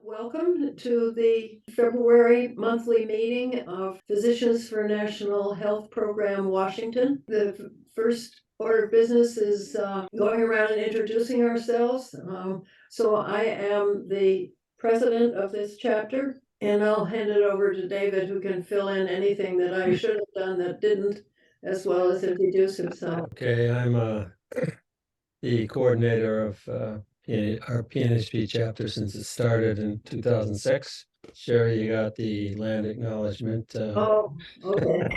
Welcome to the February monthly meeting of Physicians for National Health Program Washington. The first order of business is going around and introducing ourselves. So I am the president of this chapter, and I'll hand it over to David, who can fill in anything that I should have done that didn't, as well as introduce himself. Okay, I'm the coordinator of our PNHP chapter since it started in 2006. Sherry, you got the land acknowledgement. Oh, okay.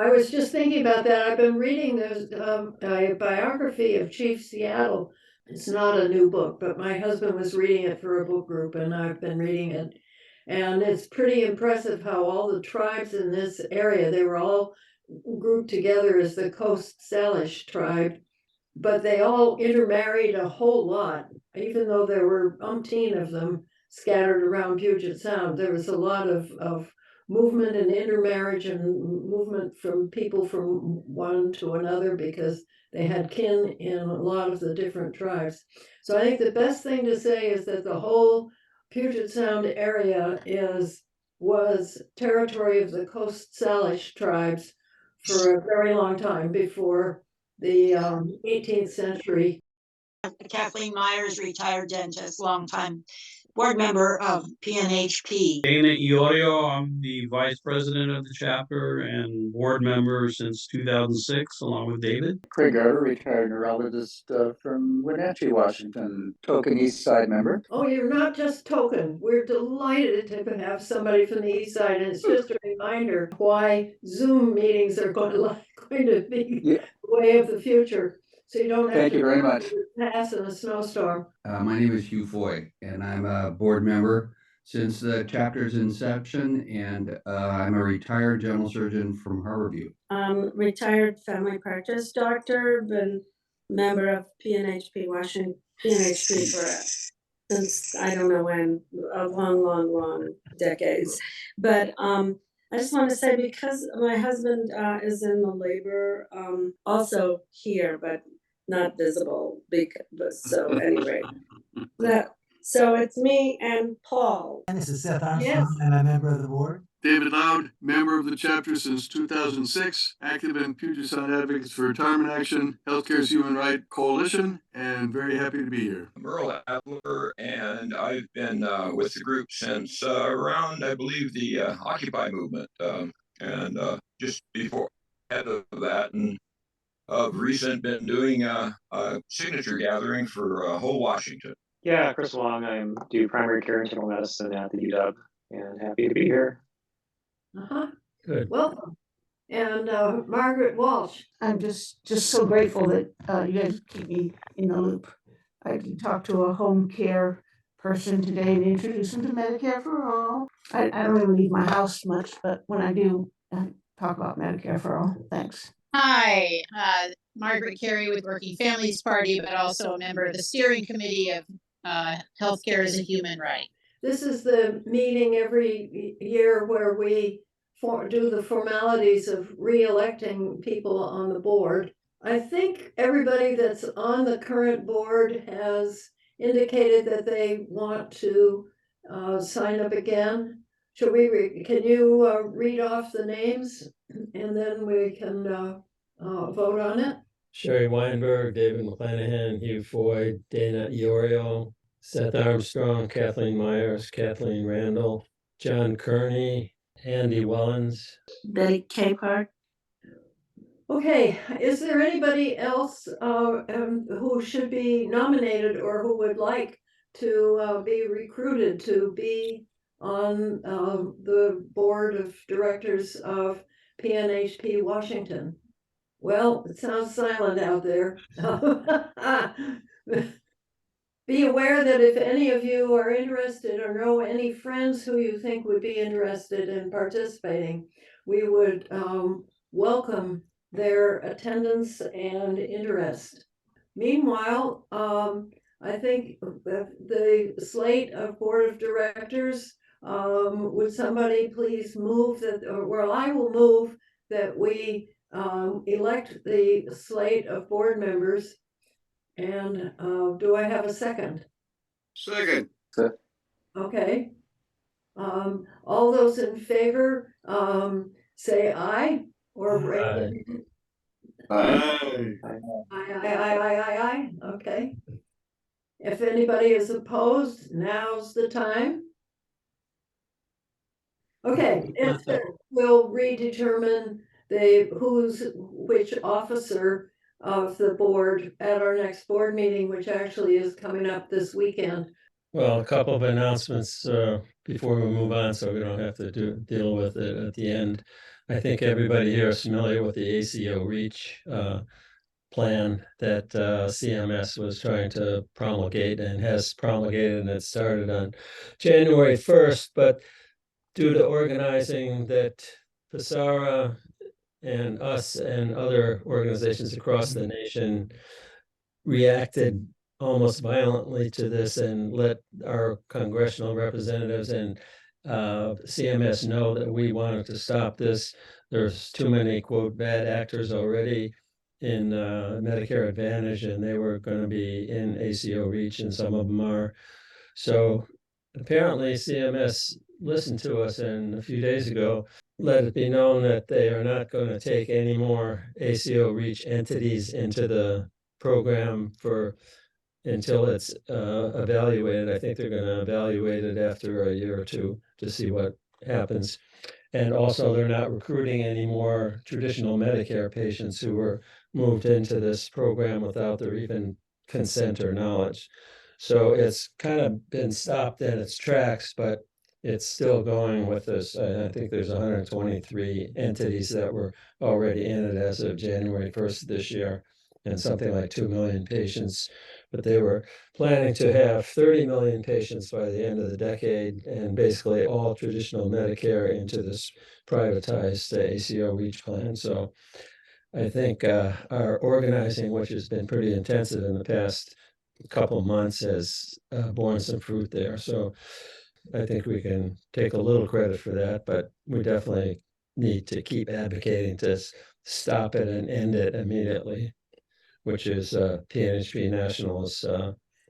I was just thinking about that. I've been reading a biography of Chief Seattle. It's not a new book, but my husband was reading it for a book group, and I've been reading it. And it's pretty impressive how all the tribes in this area, they were all grouped together as the Coast Salish tribe, but they all intermarried a whole lot, even though there were umpteen of them scattered around Puget Sound. There was a lot of movement and intermarriage and movement from people from one to another because they had kin in a lot of the different tribes. So I think the best thing to say is that the whole Puget Sound area was territory of the Coast Salish tribes for a very long time before the 18th century. Kathleen Myers, retired dentist, longtime board member of PNHP. Dana Iorio, I'm the vice president of the chapter and board member since 2006, along with David. Craig Garter, retired neurologist from Wenatchee, Washington, token East Side member. Oh, you're not just token. We're delighted to have somebody from the East Side, and it's just a reminder why Zoom meetings are going to be the way of the future. So you don't have Thank you very much. Pass in a snowstorm. My name is Hugh Foy, and I'm a board member since the chapter's inception, and I'm a retired general surgeon from Harborview. Retired family practice doctor, been member of PNHP Washington, PNHP for since I don't know when, a long decades. But I just want to say, because my husband is in the labor, also here, but not visible, because so anyway. So it's me and Paul. And this is Seth Armstrong. Yes. I'm a member of the board. David Loud, member of the chapter since 2006, active in Puget Sound Advocates for Retirement Action, Healthcare's Human Right Coalition, and very happy to be here. I'm Earl Adler, and I've been with the group since around, I believe, the Occupy movement, and just before ahead of that, and of recent been doing a signature gathering for whole Washington. Yeah, Chris Wong. I do primary care and internal medicine at the UW, and happy to be here. Good. Welcome. And Margaret Walsh. I'm just so grateful that you guys keep me in the loop. I can talk to a home care person today and introduce them to Medicare for All. I don't even leave my house much, but when I do, I talk about Medicare for All. Thanks. Hi, Margaret Carey with Working Families Party, but also a member of the steering committee of Healthcare as a Human Right. This is the meeting every year where we do the formalities of re-electing people on the board. I think everybody that's on the current board has indicated that they want to sign up again. Should we? Can you read off the names, and then we can vote on it? Sherry Weinberg, David McClanahan, Hugh Foy, Dana Iorio, Seth Armstrong, Kathleen Myers, Kathleen Randall, John Kearney, Andy Wellens, Betty Capehart. Okay, is there anybody else who should be nominated or who would like to be recruited to be on the board of directors of PNHP Washington? Well, it sounds silent out there. Be aware that if any of you are interested or know any friends who you think would be interested in participating, we would welcome their attendance and interest. Meanwhile, I think the slate of board of directors, would somebody please move that, or I will move that we elect the slate of board members. And do I have a second? Second. Okay. All those in favor, say aye or Aye. Aye. aye. Okay. If anybody is opposed, now's the time. Okay, we'll redetermine which officer of the board at our next board meeting, which actually is coming up this weekend. Well, a couple of announcements before we move on, so we don't have to deal with it at the end. I think everybody here is familiar with the ACO-REACH plan that CMS was trying to promulgate and has promulgated, and it started on January 1st, but due to organizing that PSARA and us and other organizations across the nation reacted almost violently to this and let our congressional representatives and CMS know that we wanted to stop this. There's too many, quote, bad actors already in Medicare Advantage, and they were going to be in ACO-REACH, and some of them are. So apparently CMS listened to us, and a few days ago let it be known that they are not going to take any more ACO-REACH entities into the program until it's evaluated. I think they're going to evaluate it after a year or two to see what happens. And also, they're not recruiting any more traditional Medicare patients who were moved into this program without their even consent or knowledge. So it's kind of been stopped in its tracks, but it's still going with this. I think there's 123 entities that were already in it as of January 1st this year, and something like 2 million patients. But they were planning to have 30 million patients by the end of the decade, and basically all traditional Medicare into this privatized ACO-REACH plan. So I think our organizing, which has been pretty intensive in the past couple of months, has borne some fruit there. So I think we can take a little credit for that, but we definitely need to keep advocating to stop it and end it immediately, which is PNHP National's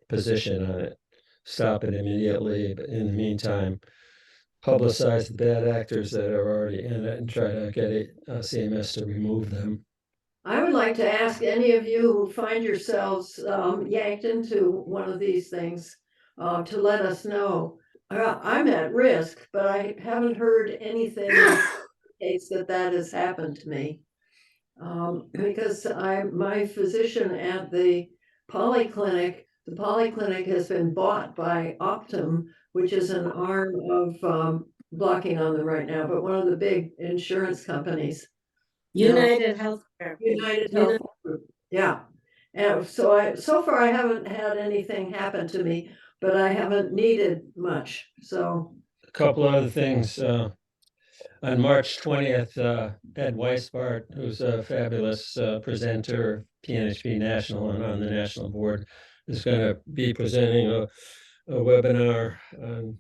position on it. Stop it immediately, but in the meantime, publicize the bad actors that are already in it and try to get CMS to remove them. I would like to ask any of you who find yourselves yanked into one of these things to let us know. I'm at risk, but I haven't heard anything that indicates that has happened to me. Because my physician at the polyclinic has been bought by Optum, which is an arm of blocking on them right now, but one of the big insurance companies. United Healthcare. United Health Group, yeah. And so far I haven't had anything happen to me, but I haven't needed much, so. A couple other things. On March 20th, Ed Weisbart, who's a fabulous presenter, PNHP National and on the national board, is going to be presenting a webinar on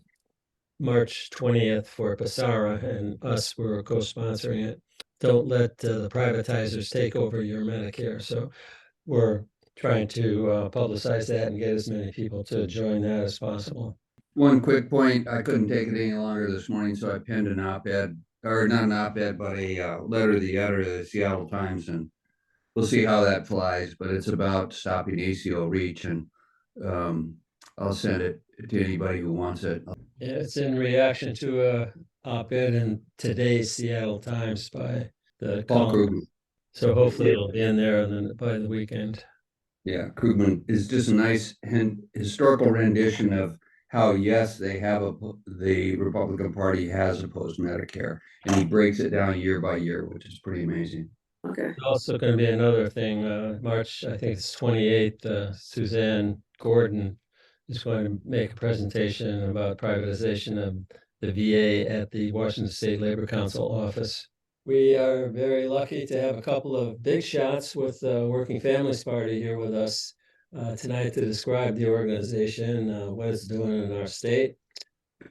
March 20th for PSARA, and us were co-sponsoring it. Don't let the privatizers take over your Medicare. So we're trying to publicize that and get as many people to join that as possible. One quick point, I couldn't take it any longer this morning, so I penned an op-ed, or not an op-ed, but a letter to the editor of the Seattle Times, and we'll see how that flies, but it's about stopping ACO-REACH, and I'll send it to anybody who wants it. Yeah, it's in reaction to a op-ed in today's Seattle Times by the Paul Krugman. So hopefully it'll be in there by the weekend. Yeah, Krugman is just a nice historical rendition of how, yes, they have the Republican Party has opposed Medicare, and he breaks it down year by year, which is pretty amazing. Okay. There's also going to be another thing, March, I think it's 28th, Suzanne Gordon is going to make a presentation about privatization of the VA at the Washington State Labor Council office. We are very lucky to have a couple of big shots with the Working Families Party here with us tonight to describe the organization, what it's doing in our state,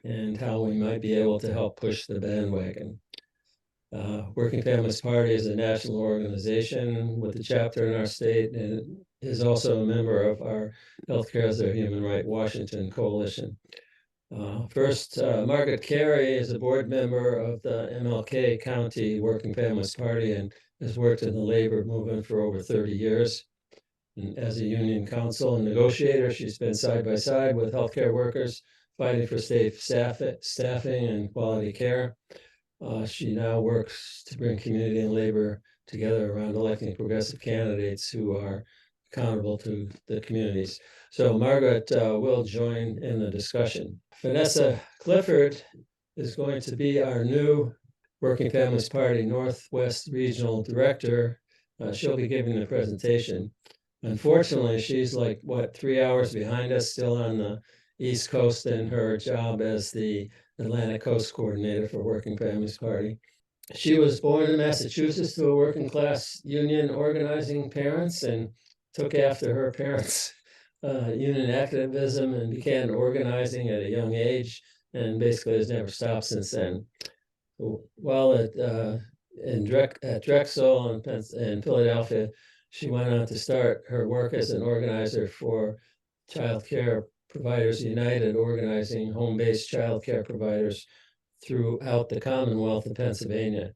and how we might be able to help push the bandwagon. Working Families Party is a national organization with a chapter in our state, and is also a member of our Healthcare as a Human Right Washington coalition. First, Margaret Carey is a board member of the MLK County Working Families Party and has worked in the labor movement for over 30 years. And as a union counsel and negotiator, she's been side by side with healthcare workers fighting for safe staffing and quality care. She now works to bring community and labor together around electing progressive candidates who are accountable to the communities. So Margaret will join in the discussion. Vanessa Clifford is going to be our new Working Families Party Northwest Regional Director. She'll be giving the presentation. Unfortunately, she's like, 3 hours behind us, still on the East Coast in her job as the Atlantic Coast Coordinator for Working Families Party. She was born in Massachusetts to a working class union organizing parents and took after her parents' union activism and began organizing at a young age and basically has never stopped since then. While at Drexel in Philadelphia, she went on to start her work as an organizer for Child Care Providers United, organizing home-based child care providers throughout the Commonwealth of Pennsylvania.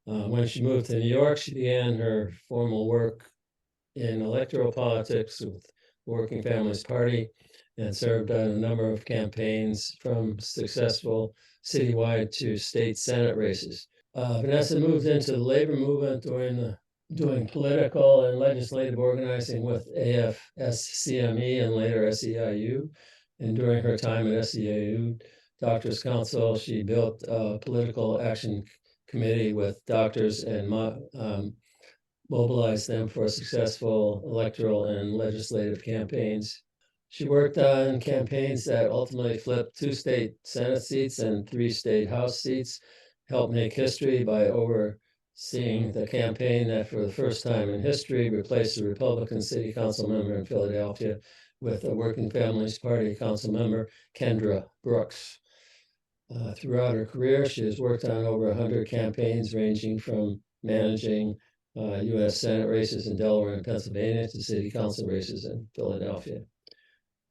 When she moved to New York, she began her formal work in electoral politics with the Working Families Party and served on a number of campaigns from successful citywide to state Senate races. Vanessa moved into the labor movement doing political and legislative organizing with AFS-CME and later SEIU. And during her time at SEIU Doctors Council, she built a political action committee with doctors and mobilized them for successful electoral and legislative campaigns. She worked on campaigns that ultimately flipped 2 state Senate seats and 3 state House seats, helped make history by overseeing the campaign that for the first time in history replaced a Republican city council member in Philadelphia with a Working Families Party council member, Kendra Brooks. Throughout her career, she has worked on over 100 campaigns ranging from managing U.S. Senate races in Delaware and Pennsylvania to city council races in Philadelphia.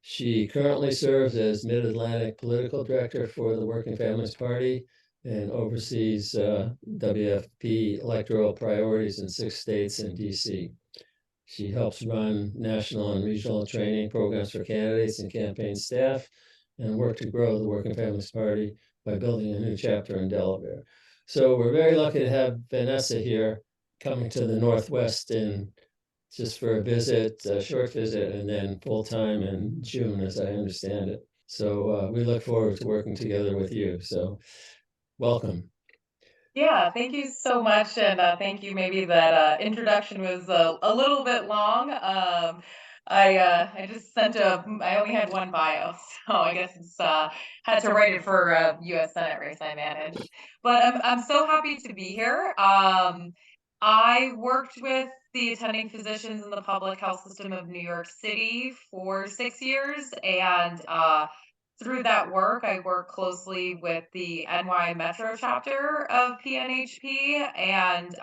She currently serves as Mid-Atlantic Political Director for the Working Families Party and oversees WFP electoral priorities in 6 states and DC. She helps run national and regional training programs for candidates and campaign staff and work to grow the Working Families Party by building a new chapter in Delaware. So we're very lucky to have Vanessa here coming to the Northwest in just for a visit, a short visit, and then full-time in June, as I understand it. So we look forward to working together with you. So welcome. Yeah, thank you so much, and thank you. Maybe that introduction was a little bit long. I just sent I only had one bio, so I guess it's had to write it for a U.S. Senate race I managed. But I'm so happy to be here. I worked with the attending physicians in the public health system of New York City for 6 years, and through that work, I work closely with the NY Metro chapter of PNHP, and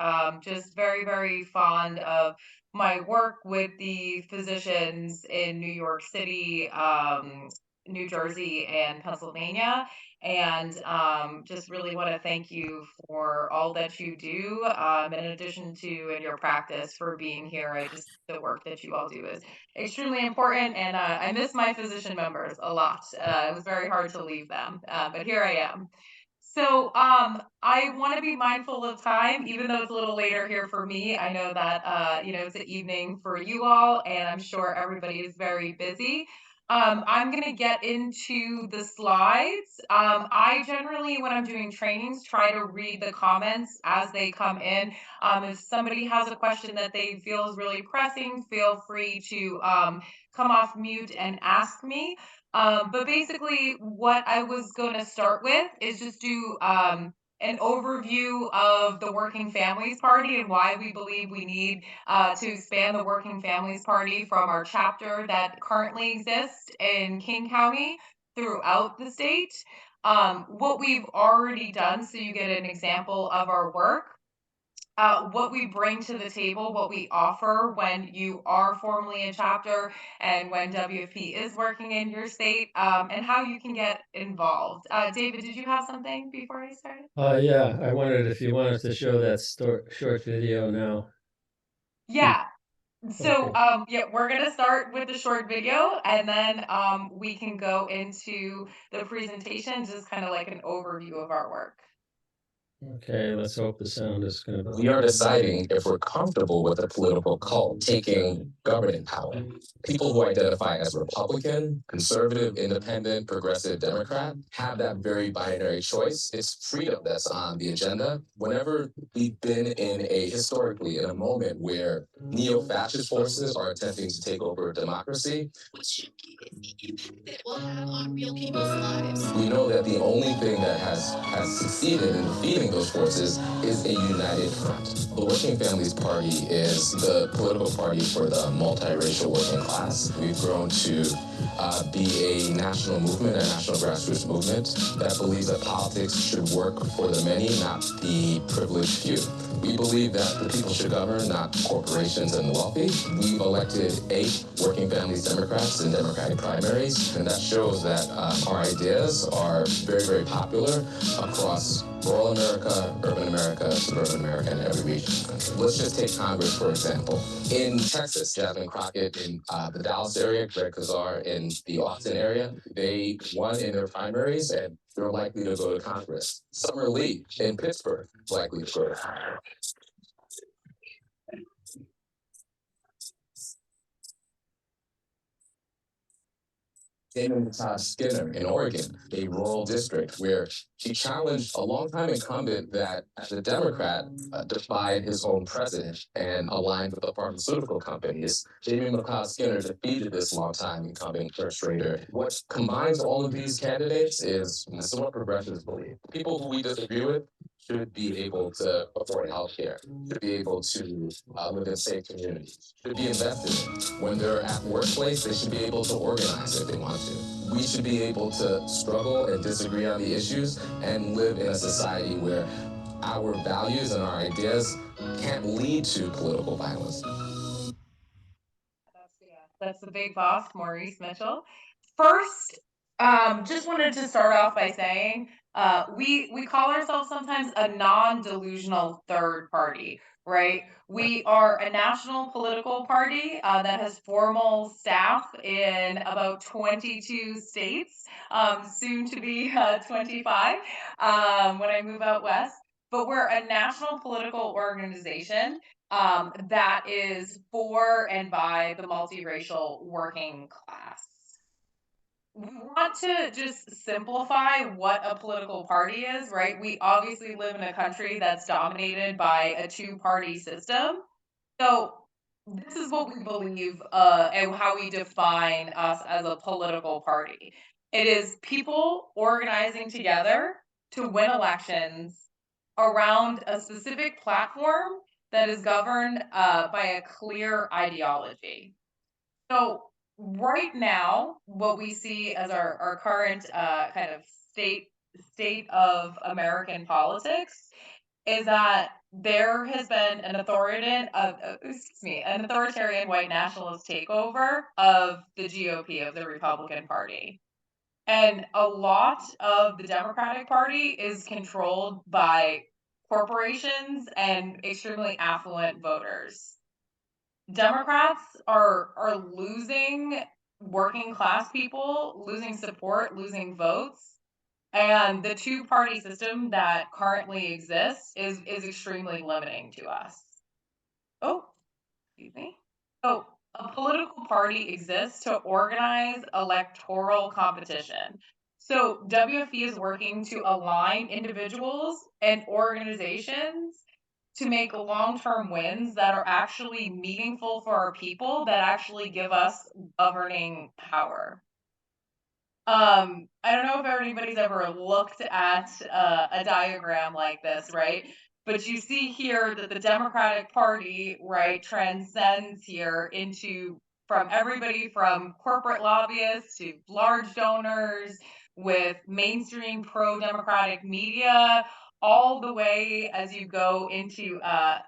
just very, very fond of my work with the physicians in New York City, New Jersey, and Pennsylvania. And just really want to thank you for all that you do, in addition to in your practice for being here. The work that you all do is extremely important, and I miss my physician members a lot. It was very hard to leave them, but here I am. So I want to be mindful of time, even though it's a little later here for me. I know that it's the evening for you all, and I'm sure everybody is very busy. I'm going to get into the slides. I generally, when I'm doing trainings, try to read the comments as they come in. If somebody has a question that they feel is really pressing, feel free to come off mute and ask me. But basically, what I was going to start with is just do an overview of the Working Families Party and why we believe we need to expand the Working Families Party from our chapter that currently exists in King County throughout the state. What we've already done, so you get an example of our work. what we bring to the table, what we offer when you are formally in chapter and when WFP is working in your state, and how you can get involved. David, did you have something before I started? Yeah, I wondered if you wanted to show that short video now. Yeah. So, Okay. yeah, we're gonna start with the short video, and then we can go into the presentation, just kind of like an overview of our work. Okay, let's hope the sound is going to. We are deciding if we're comfortable with a political cult taking governing power. People who identify as Republican, conservative, independent, progressive, Democrat have that very binary choice. It's freedom that's on the agenda. Whenever we've been historically in a moment where neo-fascist forces are attempting to take over democracy, that will have on real people's lives. We know that the only thing that has succeeded in defeating those forces is a united front. The Working Families Party is the political party for the multiracial working class. We've grown to be a national movement, a national grassroots movement that believes that politics should work for the many, not the privileged few. We believe that the people should govern, not corporations and the wealthy. We've elected 8 Working Families Democrats in Democratic primaries, and that shows that our ideas are very, very popular across rural America, urban America, suburban America, and every region of the country. Let's just take Congress, for example. In Texas, Jasmine Crockett in the Dallas area, Greg Kazar in the Austin area, they won in their primaries, and they're likely to go to Congress. Summer Lee in Pittsburgh is likely to go to Congress. Damon Skinner in Oregon, a rural district where she challenged a longtime incumbent that, as a Democrat, defied his own president and aligned with the pharmaceutical companies. Jamie McLeod Skinner defeated this longtime incumbent first rater. What combines all of these candidates is what progressives believe. People who we disagree with should be able to afford health care, should be able to live in safe communities, should be invested in. When they're at the workplace, they should be able to organize if they want to. We should be able to struggle and disagree on the issues and live in a society where our values and our ideas can't lead to political violence. That's the big boss, Maurice Mitchell. First, just wanted to start off by saying we call ourselves sometimes a non-delusional third party, right? We are a national political party that has formal staff in about 22 states, soon to be 25 when I move out west. But we're a national political organization that is for and by the multiracial working class. We want to just simplify what a political party is, right? We obviously live in a country that's dominated by a two-party system. So this is what we believe and how we define us as a political party. It is people organizing together to win elections around a specific platform that is governed by a clear ideology. So right now, what we see as our current kind of state of American politics is that there has been an authoritarian white nationalist takeover of the GOP, of the Republican Party. And a lot of the Democratic Party is controlled by corporations and extremely affluent voters. Democrats are losing working class people, losing support, losing votes. And the two-party system that currently exists is extremely limiting to us. Oh, excuse me. So a political party exists to organize electoral competition. So WFP is working to align individuals and organizations to make long-term wins that are actually meaningful for our people, that actually give us governing power. I don't know if anybody's ever looked at a diagram like this, right? But you see here that the Democratic Party, right, transcends here into from everybody from corporate lobbyists to large donors with mainstream pro-democratic media, all the way as you go into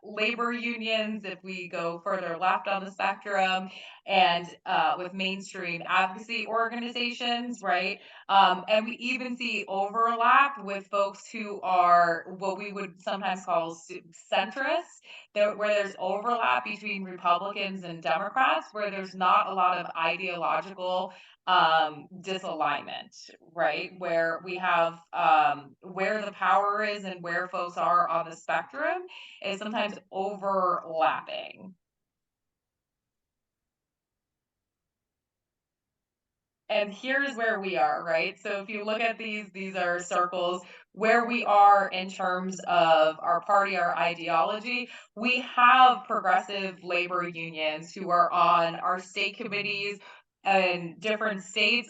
labor unions, if we go further left on the spectrum, and with mainstream advocacy organizations, right? And we even see overlap with folks who are what we would sometimes call centrists, where there's overlap between Republicans and Democrats, where there's not a lot of ideological disalignment, right? Where we have where the power is and where folks are on the spectrum is sometimes overlapping. And here's where we are, right? So if you look at these are circles where we are in terms of our party, our ideology. We have progressive labor unions who are on our state committees in different states,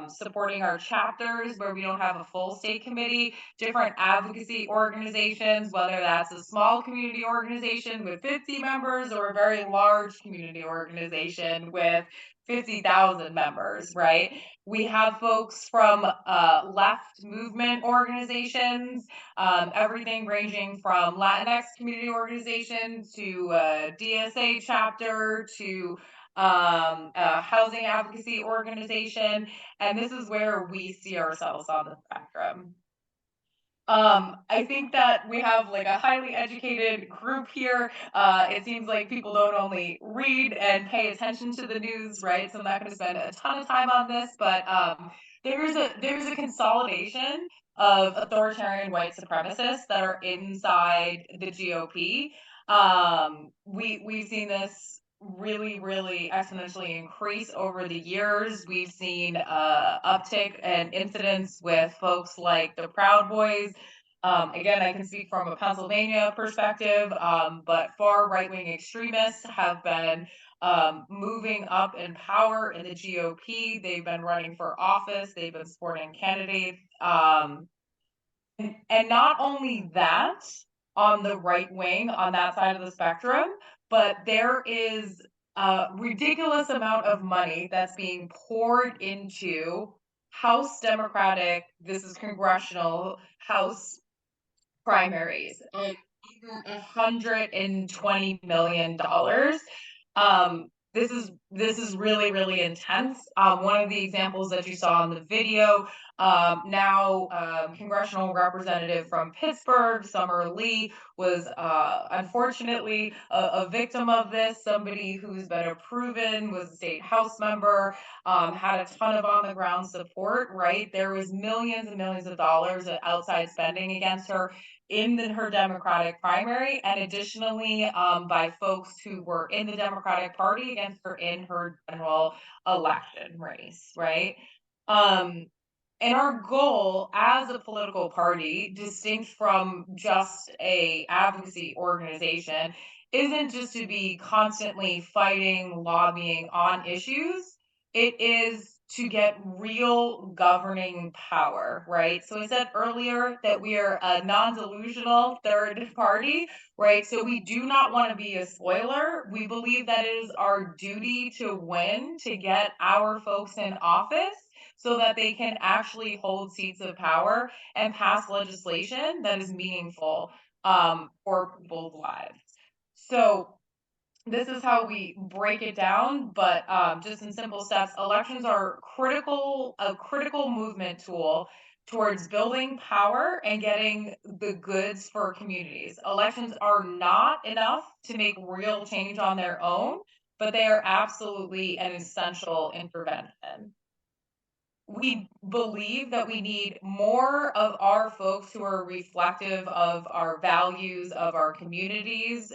supporting our chapters where we don't have a full state committee, different advocacy organizations, whether that's a small community organization with 50 members or a very large community organization with 50,000 members, right? We have folks from left movement organizations, everything ranging from Latinx community organizations to DSA chapter to a housing advocacy organization. And this is where we see ourselves on the spectrum. I think that we have like a highly educated group here. It seems like people don't only read and pay attention to the news, right? So I'm not going to spend a ton of time on this, but there's a consolidation of authoritarian white supremacists that are inside the GOP. We've seen this really exponentially increase over the years. We've seen uptick and incidents with folks like the Proud Boys. Again, I can speak from a Pennsylvania perspective, but far right-wing extremists have been moving up in power in the GOP. They've been running for office. They've been supporting candidates. And not only that, on the right wing, on that side of the spectrum, but there is a ridiculous amount of money that's being poured into House Democratic, this is congressional House primaries, over $120 million. This is really intense. One of the examples that you saw in the video, congressional representative from Pittsburgh, Summer Lee, was unfortunately a victim of this. Somebody who's been was a state house member, had a ton of on the ground support, right? There was millions and millions of dollars of outside spending against her in her Democratic primary, and additionally by folks who were in the Democratic Party against her in her general election race, right? And our goal as a political party, distinct from just a advocacy organization, isn't just to be constantly fighting, lobbying on issues. It is to get real governing power, right? So I said earlier that we are a non-delusional third party, right? So we do not want to be a spoiler. We believe that it is our duty to win, to get our folks in office so that they can actually hold seats of power and pass legislation that is meaningful for people's lives. So this is how we break it down, but just in simple steps, elections are a critical movement tool towards building power and getting the goods for communities. Elections are not enough to make real change on their own, but they are absolutely an essential intervention. We believe that we need more of our folks who are reflective of our values, of our communities,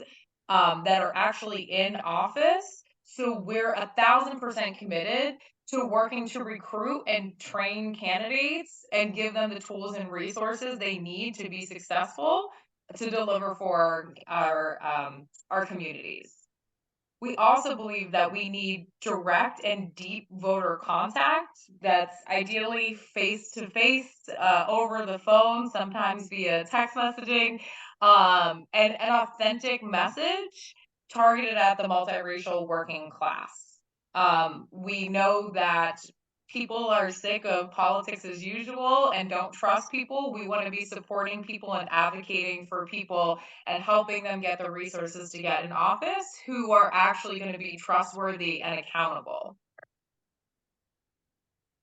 that are actually in office. So we're 1,000% committed to working to recruit and train candidates and give them the tools and resources they need to be successful to deliver for our communities. We also believe that we need direct and deep voter contact that's ideally face-to-face, over the phone, sometimes via text messaging, and an authentic message targeted at the multiracial working class. We know that people are sick of politics as usual and don't trust people. We want to be supporting people and advocating for people and helping them get the resources to get in office who are actually going to be trustworthy and accountable.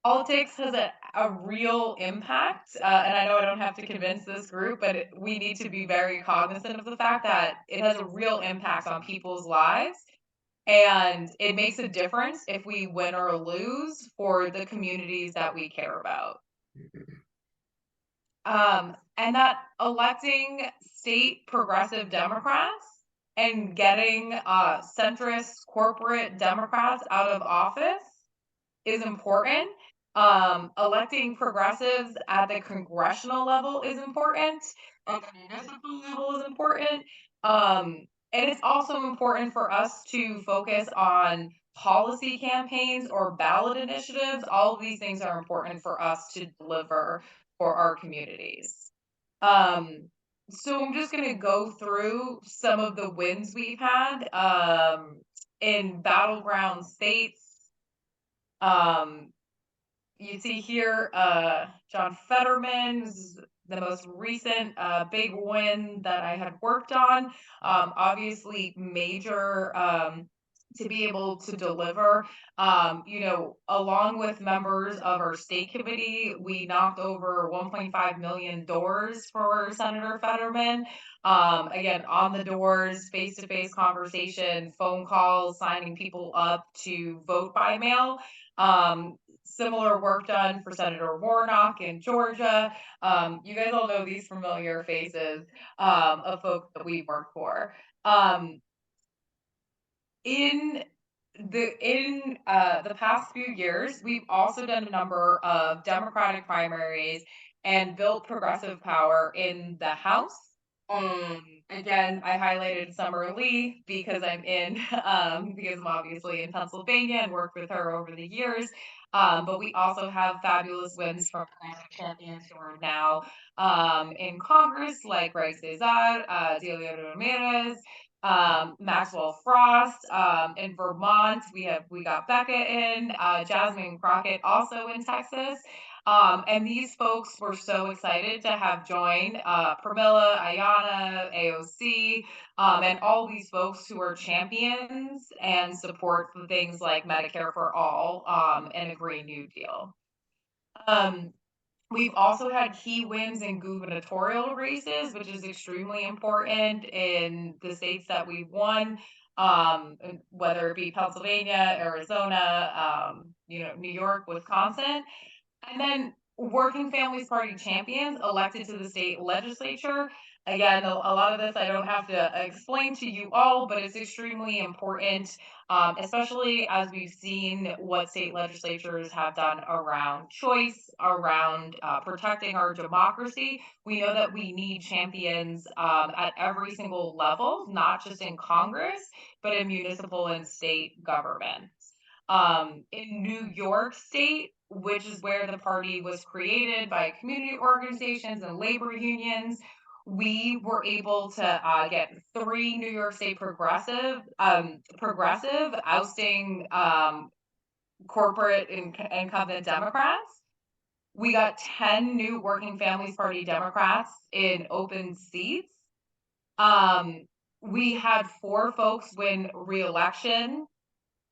Politics has a real impact, and I know I don't have to convince this group, but we need to be very cognizant of the fact that it has a real impact on people's lives. And it makes a difference if we win or lose for the communities that we care about. And that electing state progressive Democrats and getting centrist corporate Democrats out of office is important. Electing progressives at the congressional level is important. At the municipal level is important. And it's also important for us to focus on policy campaigns or ballot initiatives. All of these things are important for us to deliver for our communities. So I'm just going to go through some of the wins we've had in battleground states. You see here, John Fetterman's the most recent big win that I had worked on. Obviously major to be able to deliver. Along with members of our state committee, we knocked over 1.5 million doors for Senator Fetterman. Again, on the doors, face-to-face conversation, phone calls, signing people up to vote by mail. Similar work done for Senator Warnock in Georgia. You guys all know these familiar faces of folks that we work for. In the past few years, we've also done a number of Democratic primaries and built progressive power in the House. Again, I highlighted Summer Lee because because I'm obviously in Pennsylvania and worked with her over the years. But we also have fabulous wins from champions who are now in Congress, like Greg Cesar, Delia Ramirez, Maxwell Frost. In Vermont, we got Becca in, Jasmine Crockett also in Texas. And these folks were so excited to have joined Pramila, Ayana, AOC, and all these folks who are champions and support for things like Medicare for all and a Green New Deal. We've also had key wins in gubernatorial races, which is extremely important in the states that we've won, whether it be Pennsylvania, Arizona, New York, Wisconsin. And then Working Families Party champions elected to the state legislature. Again, a lot of this I don't have to explain to you all, but it's extremely important, especially as we've seen what state legislatures have done around choice, around protecting our democracy. We know that we need champions at every single level, not just in Congress, but in municipal and state governments. In New York State, which is where the party was created by community organizations and labor unions, we were able to get 3 New York State progressive ousting corporate incumbent Democrats. We got 10 new Working Families Party Democrats in open seats. We had 4 folks win re-election.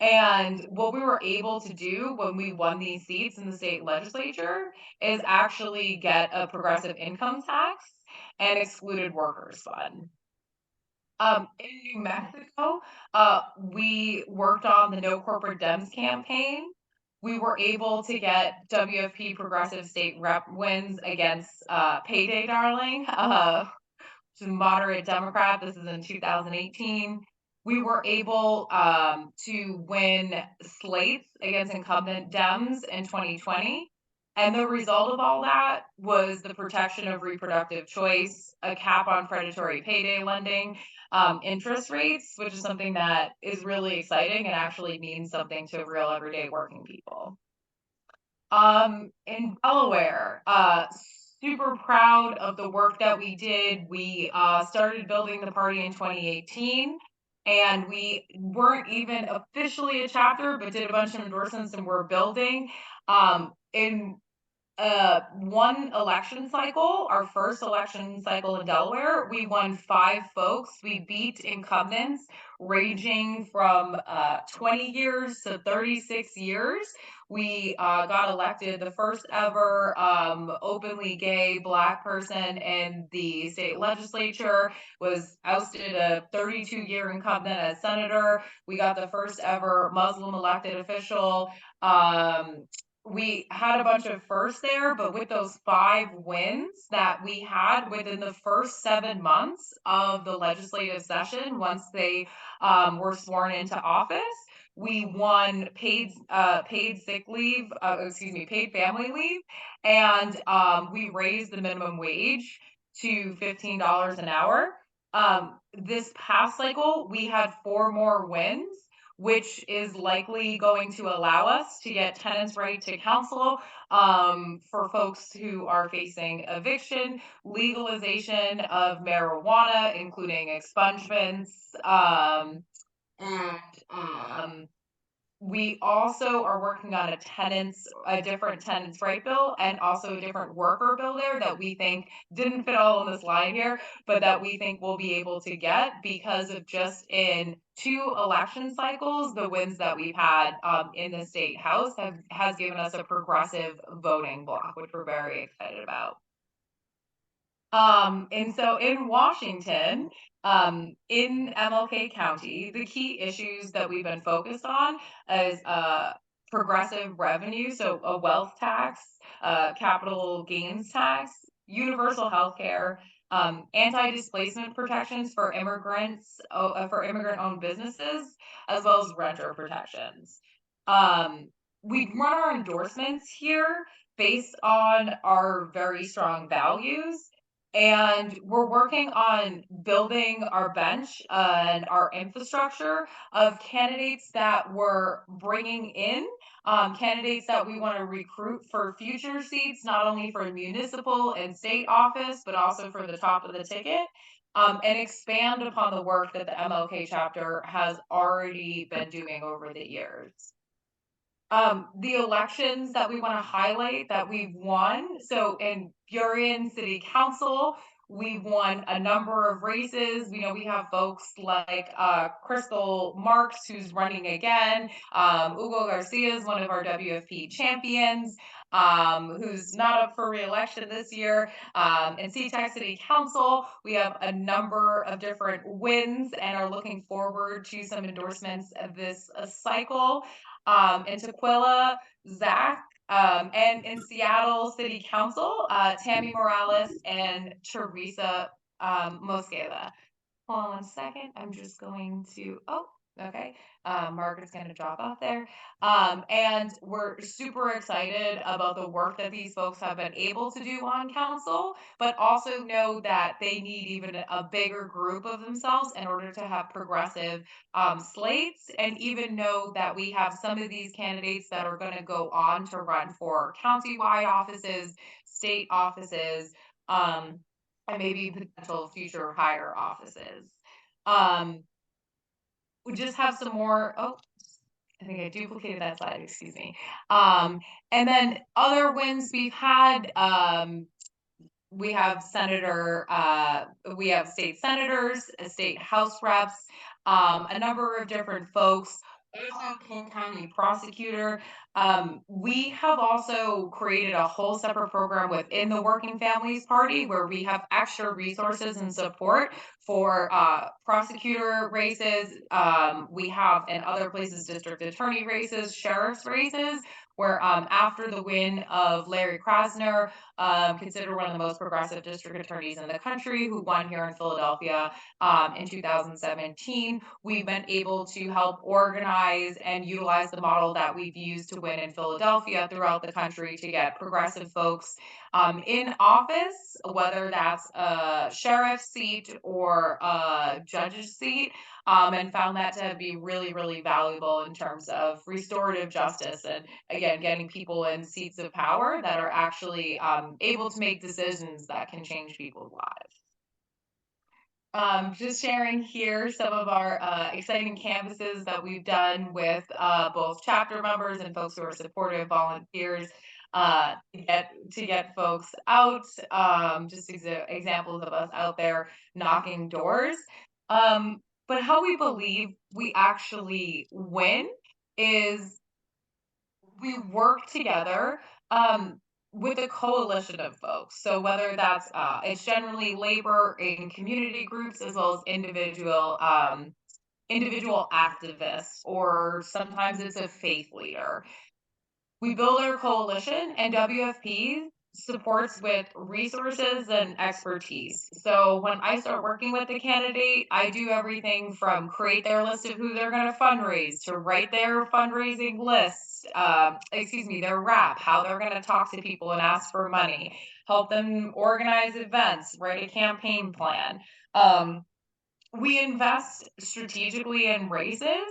And what we were able to do when we won these seats in the state legislature is actually get a progressive income tax and excluded workers fund. In New Mexico, we worked on the No Corporate Dems campaign. We were able to get WFP progressive state rep wins against Payday Darling, which is a moderate Democrat. This is in 2018. We were able to win slates against incumbent Dems in 2020. And the result of all that was the protection of reproductive choice, a cap on predatory payday lending, interest rates, which is something that is really exciting and actually means something to real everyday working people. In Delaware, super proud of the work that we did. We started building the party in 2018. and we weren't even officially a chapter, but did a bunch of endorsements and we're building. In one election cycle, our first election cycle in Delaware, we won 5 folks. We beat incumbents ranging from 20 years to 36 years. We got elected the first ever openly gay Black person in the state legislature, was ousted a 32-year incumbent as senator. We got the first ever Muslim elected official. We had a bunch of firsts there, but with those 5 wins that we had within the first 7 months of the legislative session, once they were sworn into office, we won paid sick leave, paid family leave, and we raised the minimum wage to $15 an hour. This past cycle, we had 4 more wins, which is likely going to allow us to get tenants' right to counsel for folks who are facing eviction, legalization of marijuana, including expungements, and we also are working on a different tenants' right bill, and also a different worker bill there that we think didn't fit all on the slide here, but that we think we'll be able to get because of just in 2 election cycles, the wins that we've had in the state house has given us a progressive voting bloc, which we're very excited about. And so in Washington, in MLK County, the key issues that we've been focused on is progressive revenue, so a wealth tax, capital gains tax, universal health care, anti-displacement protections for immigrants, for immigrant-owned businesses, as well as renter protections. We run our endorsements here based on our very strong values. And we're working on building our bench and our infrastructure of candidates that we're bringing in, candidates that we want to recruit for future seats, not only for municipal and state office, but also for the top of the ticket, and expand upon the work that the MLK chapter has already been doing over the years. The elections that we want to highlight that we've won. So in Burien City Council, we've won a number of races. We know we have folks like Crystal Marks, who's running again. Hugo Garcia is one of our WFP champions, who's not up for re-election this year. In SeaTac City Council, we have a number of different wins and are looking forward to some endorsements of this cycle. In Tequila, Zach, and in Seattle City Council, Tammy Morales and Teresa Mosqueda. Hold on one second. I'm just going to, okay. Margaret's going to drop off there. And we're super excited about the work that these folks have been able to do on council, but also know that they need even a bigger group of themselves in order to have progressive slates, and even know that we have some of these candidates that are going to go on to run for county-wide offices, state offices, and maybe potential future higher offices. We just have some more, I think I duplicated that slide, excuse me. And then other wins we've had, we have we have state senators, state house reps, a number of different folks, King County prosecutor. We have also created a whole separate program within the Working Families Party where we have extra resources and support for prosecutor races. We have in other places district attorney races, sheriff's races, where after the win of Larry Krasner, considered one of the most progressive district attorneys in the country, who won here in Philadelphia in 2017, we've been able to help organize and utilize the model that we've used to win in Philadelphia throughout the country to get progressive folks in office, whether that's a sheriff's seat or a judge's seat, and found that to be really, really valuable in terms of restorative justice and, again, getting people in seats of power that are actually able to make decisions that can change people's lives. Just sharing here some of our exciting canvases that we've done with both chapter members and folks who are supportive volunteers to get folks out. Just examples of us out there knocking doors. But how we believe we actually win is we work together with a coalition of folks. So whether that's it's generally labor and community groups as well as individual activists, or sometimes it's a faith leader. We build our coalition, and WFP supports with resources and expertise. So when I start working with a candidate, I do everything from create their list of who they're going to fundraise, to write their fundraising list, their rap, how they're going to talk to people and ask for money, help them organize events, write a campaign plan. We invest strategically in races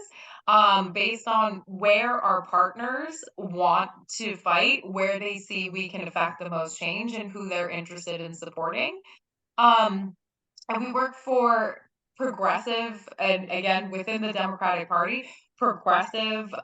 based on where our partners want to fight, where they see we can affect the most change, and who they're interested in supporting. Um, and we work for progressive, and again, within the Democratic Party, progressive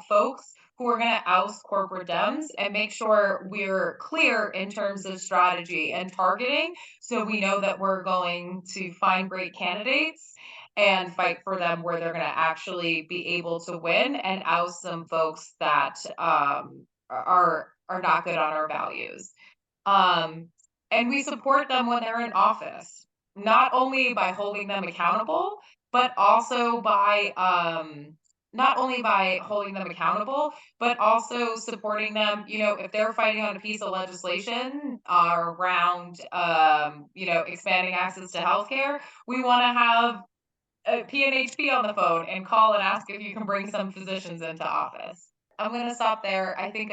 folks who are going to oust corporate Dems and make sure we're clear in terms of strategy and targeting, so we know that we're going to find great candidates and fight for them where they're going to actually be able to win, and oust some folks that are not good on our values. And we support them when they're in office, not only by holding them accountable, but also by but also supporting them. You know, if they're fighting on a piece of legislation around, expanding access to healthcare, we want to have a PNHP on the phone and call and ask if you can bring some physicians into office. I'm gonna stop there. I feel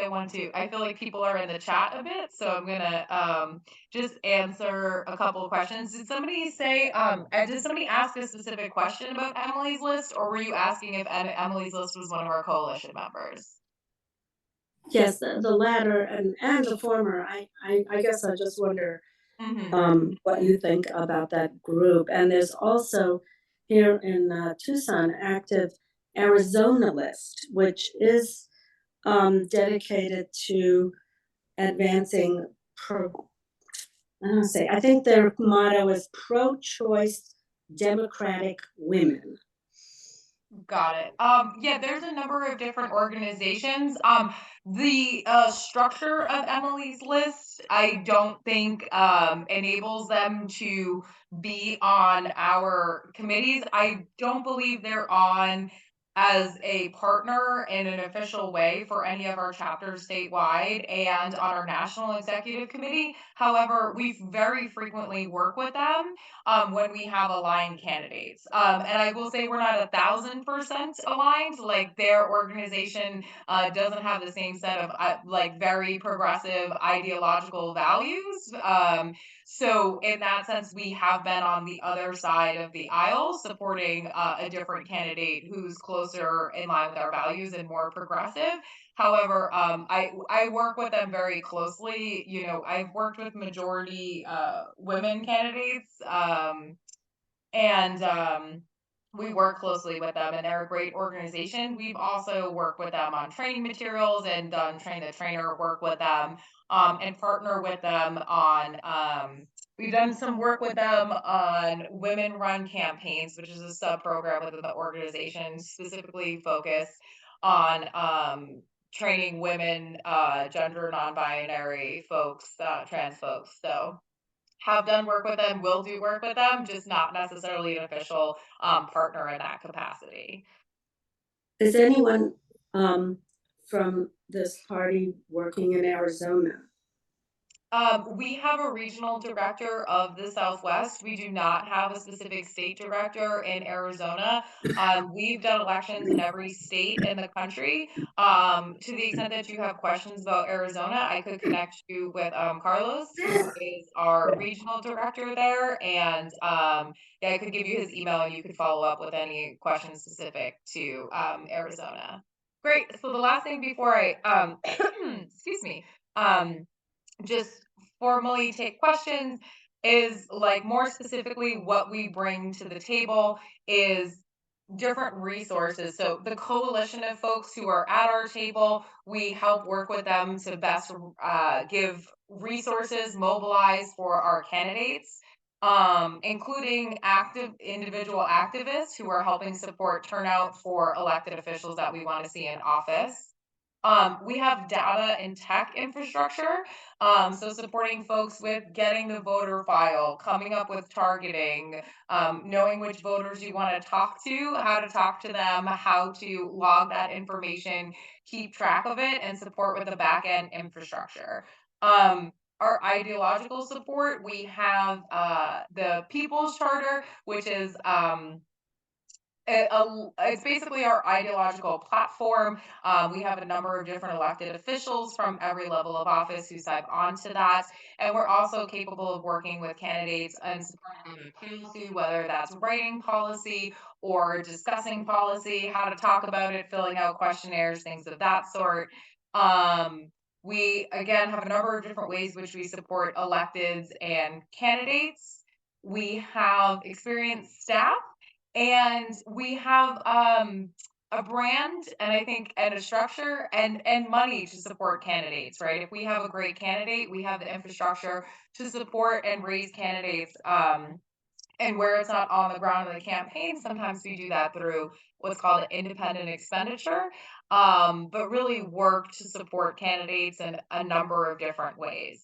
like people are in the chat a bit, so I'm gonna just answer a couple of questions. Did somebody ask a specific question about Emily's list, or were you asking if Emily's list was one of our coalition members? Yes, the latter and the former. I guess I just wonder what you think about that group. And there's also here in Tucson active Arizona list, which is dedicated to advancing I think their motto is pro-choice democratic women. Got it. Yeah, there's a number of different organizations. The structure of Emily's list, I don't think enables them to be on our committees. I don't believe they're on as a partner in an official way for any of our chapters statewide and on our national executive committee. However, we very frequently work with them when we have aligned candidates. And I will say we're not 1,000% aligned. Like, their organization doesn't have the same set of very progressive ideological values. So in that sense, we have been on the other side of the aisle supporting a different candidate who's closer in line with our values and more progressive. However, I work with them very closely. You know, I've worked with majority women candidates, and we work closely with them, and they're a great organization. We've also worked with them on training materials and done train the trainer work with them, and partner with them on. We've done some work with them on women run campaigns, which is a sub program within the organization specifically focused on training women, gender non-binary folks, trans folks. So have done work with them, will do work with them, just not necessarily an official partner in that capacity. Is anyone from this party working in Arizona? We have a regional director of the Southwest. We do not have a specific state director in Arizona. We've done elections in every state in the country. To the extent that you have questions about Arizona, I could connect you with Carlos, who is our regional director there. And yeah, I could give you his email and you could follow up with any questions specific to Arizona. Great. So the last thing before I, excuse me, just formally take questions. is like more specifically what we bring to the table is different resources. So the coalition of folks who are at our table, we help work with them to best give resources, mobilize for our candidates, including active individual activists who are helping support turnout for elected officials that we want to see in office. We have data and tech infrastructure, so supporting folks with getting the voter file, coming up with targeting, knowing which voters you want to talk to, how to talk to them, how to log that information, keep track of it, and support with the back end infrastructure. Our ideological support, we have the People's Charter, which is it's basically our ideological platform. We have a number of different elected officials from every level of office who sign on to that. And we're also capable of working with candidates and supporting policy, whether that's writing policy or discussing policy, how to talk about it, filling out questionnaires, things of that sort. We, again, have a number of different ways which we support electeds and candidates. We have experienced staff, and we have a brand, and I think, and a structure and money to support candidates, right? If we have a great candidate, we have the infrastructure to support and raise candidates. And where it's not on the ground of the campaign, sometimes we do that through what's called an independent expenditure, but really work to support candidates in a number of different ways.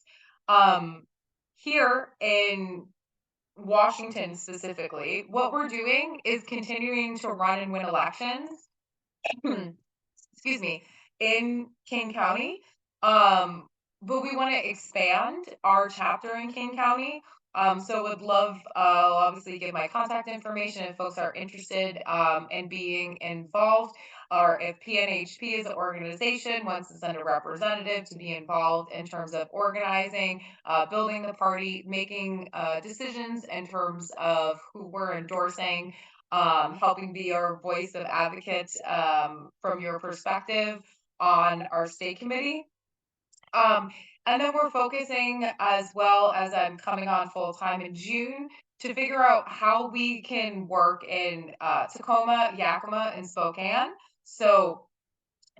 Here in Washington specifically, what we're doing is continuing to run and win elections, excuse me, in King County. But we want to expand our chapter in King County. So would love, I'll obviously give my contact information if folks are interested in being involved, or if PNHP as an organization wants to send a representative to be involved in terms of organizing, building the party, making decisions in terms of who we're endorsing, helping be our voice of advocates from your perspective on our state committee. And then we're focusing, as well as I'm coming on full time in June, to figure out how we can work in Tacoma, Yakima, and Spokane. So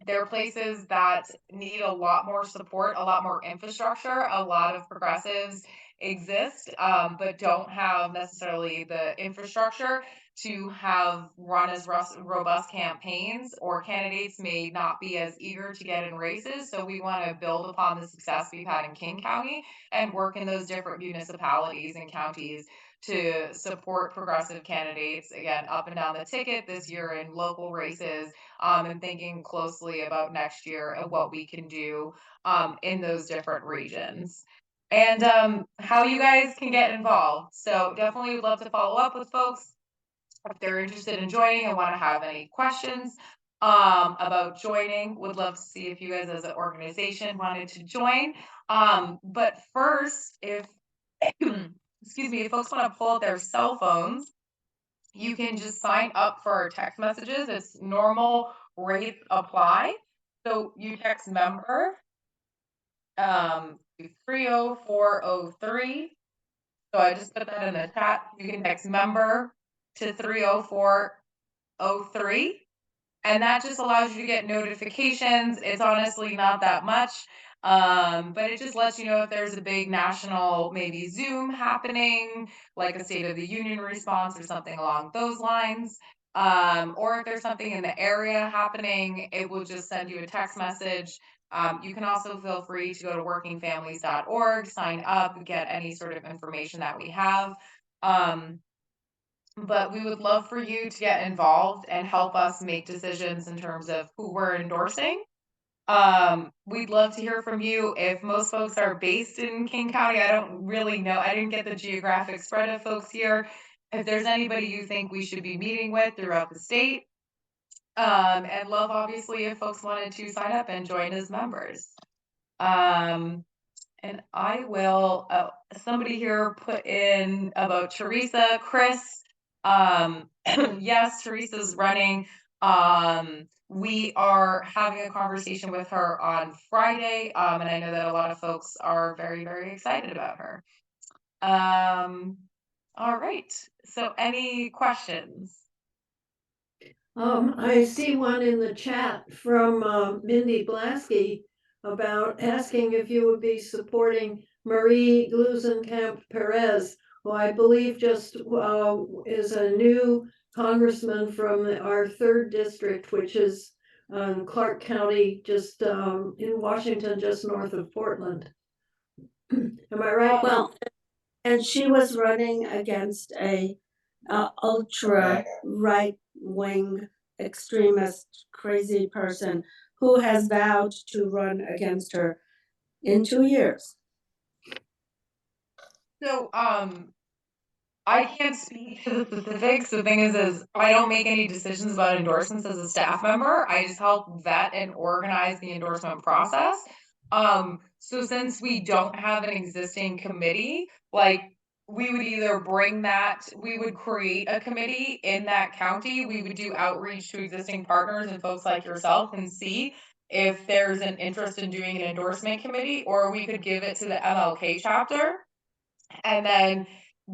there are places that need a lot more support, a lot more infrastructure. A lot of progressives exist, but don't have necessarily the infrastructure to have run as robust campaigns, or candidates may not be as eager to get in races. So we want to build upon the success we've had in King County and work in those different municipalities and counties to support progressive candidates, again, up and down the ticket this year in local races, and thinking closely about next year and what we can do in those different regions. And how you guys can get involved. So definitely would love to follow up with folks if they're interested in joining and want to have any questions about joining. Would love to see if you guys as an organization wanted to join. But first, if excuse me, if folks want to pull out their cell phones, you can just sign up for our text messages. It's normal rate apply. So you text member 30403. So I just put that in the chat. You can text member to 30403. And that just allows you to get notifications. It's honestly not that much, but it just lets you know if there's a big national, maybe Zoom happening, like a State of the Union response or something along those lines. Or if there's something in the area happening, it will just send you a text message. You can also feel free to go to workingfamilies.org, sign up, get any sort of information that we have. But we would love for you to get involved and help us make decisions in terms of who we're endorsing. We'd love to hear from you. If most folks are based in King County, I don't really know. I didn't get the geographic spread of folks here. If there's anybody you think we should be meeting with throughout the state, and love obviously if folks wanted to sign up and join as members. And I will, somebody here put in about Teresa, Chris. Yes, Teresa's running. We are having a conversation with her on Friday. And I know that a lot of folks are very, very excited about her. All right. So any questions? I see one in the chat from Mindy Blasky about asking if you would be supporting Marie Glusenkamp Perez, who I believe just is a new congressman from our 3rd district, which is Clark County, just in Washington, just north of Portland. Am I right? Well, and she was running against a ultra right wing extremist crazy person who has vowed to run against her in 2 years. So, I can't speak to the specifics. The thing is I don't make any decisions about endorsements as a staff member. I just help vet and organize the endorsement process. So since we don't have an existing committee, like we would either we would create a committee in that county. We would do outreach to existing partners and folks like yourself and see if there's an interest in doing an endorsement committee, or we could give it to the MLK chapter and then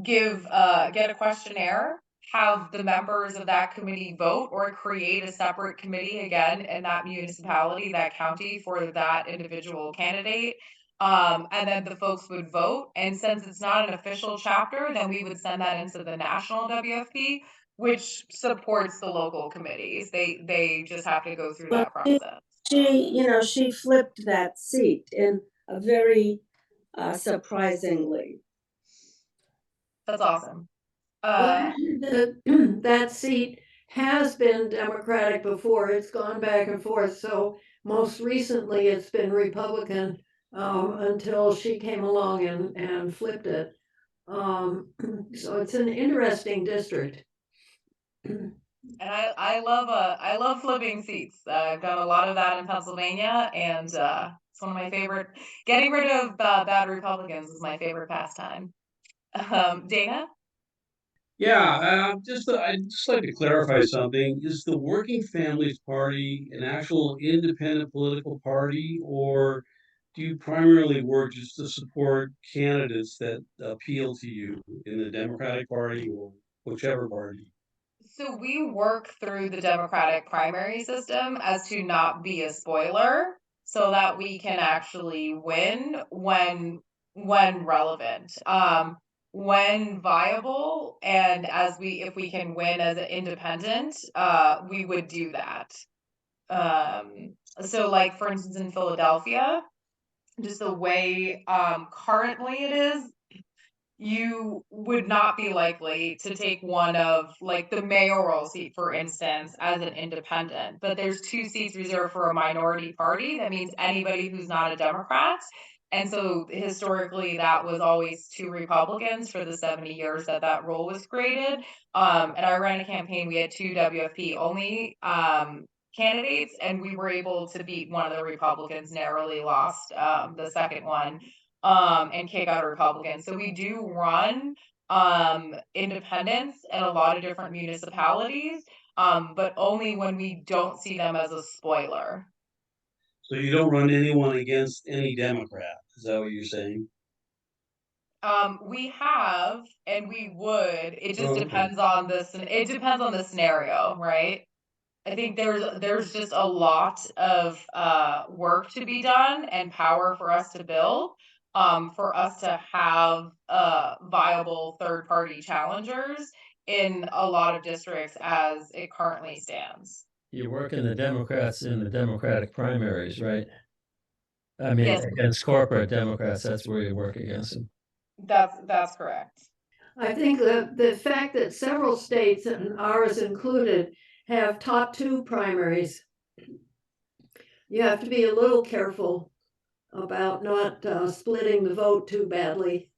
get a questionnaire, have the members of that committee vote, or create a separate committee again in that municipality, that county, for that individual candidate. And then the folks would vote. And since it's not an official chapter, then we would send that into the national WFP, which supports the local committees. They just have to go through that process. She flipped that seat in a very surprisingly. That's awesome. That seat has been Democratic before. It's gone back and forth. So most recently it's been Republican until she came along and flipped it. So it's an interesting district. And I love flipping seats. I've done a lot of that in Pennsylvania, and it's one of my favorite. Getting rid of bad Republicans is my favorite pastime. Dana? Yeah, I'd just like to clarify something. Is the Working Families Party an actual independent political party, or do you primarily work just to support candidates that appeal to you in the Democratic Party or whichever party? So we work through the Democratic primary system as to not be a spoiler, so that we can actually win when relevant. When viable, and if we can win as an independent, we would do that. So like for instance in Philadelphia, just the way currently it is, you would not be likely to take one of like the mayoral seat, for instance, as an independent, but there's 2 seats reserved for a minority party. That means anybody who's not a Democrat. And so historically that was always 2 Republicans for the 70 years that role was created. And I ran a campaign, we had 2 WFP only candidates, and we were able to beat one of the Republicans, narrowly lost the second one, and kick out a Republican. So we do run independents in a lot of different municipalities, but only when we don't see them as a spoiler. So you don't run anyone against any Democrat, is that what you're saying? We have, and we would. It just Okay. depends on the scenario, right? I think there's just a lot of work to be done and power for us to build, for us to have viable third-party challengers in a lot of districts as it currently stands. You work in the Democrats in the Democratic primaries, right? I mean, Yes. against corporate Democrats, that's where you work against them. That's correct. I think the fact that several states, and ours included, have top 2 primaries, you have to be a little careful about not splitting the vote too badly.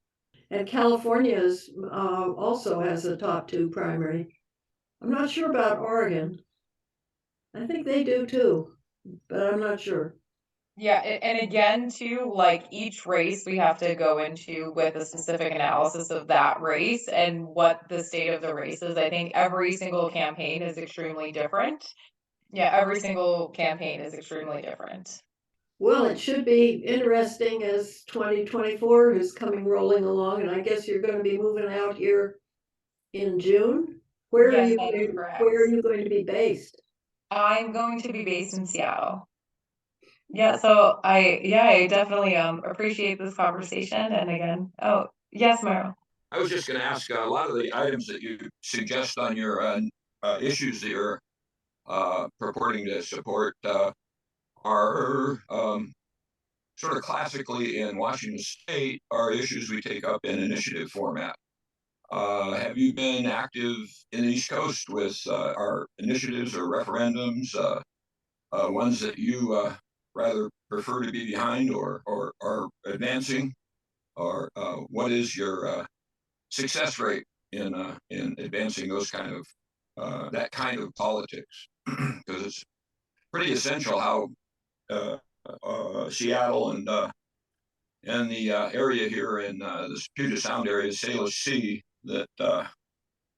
And California's also has a top 2 primary. I'm not sure about Oregon. I think they do too, but I'm not sure. Yeah, and again, too, like each race we have to go into with a specific analysis of that race and what the state of the race is. I think every single campaign is extremely different. Yeah, every single campaign is extremely different. Well, it should be interesting as 2024 is coming rolling along, and I guess you're going to be moving out here in June. Where Yes, are you that is going, correct. where are you going to be based? I'm going to be based in Seattle. Yeah, so I definitely appreciate this conversation. And again, oh yes, Meryl. I was just going to ask a lot of the items that you suggest on your issues that you're purporting to support are sort of classically in Washington State are issues we take up in initiative format. Have you been active in the East Coast with our initiatives or referendums, ones that you rather prefer to be behind or are advancing? Or what is your success rate in advancing those kind of that kind of politics? Because it's pretty essential how Seattle and the area here in the Puget Sound area, Salish Sea, that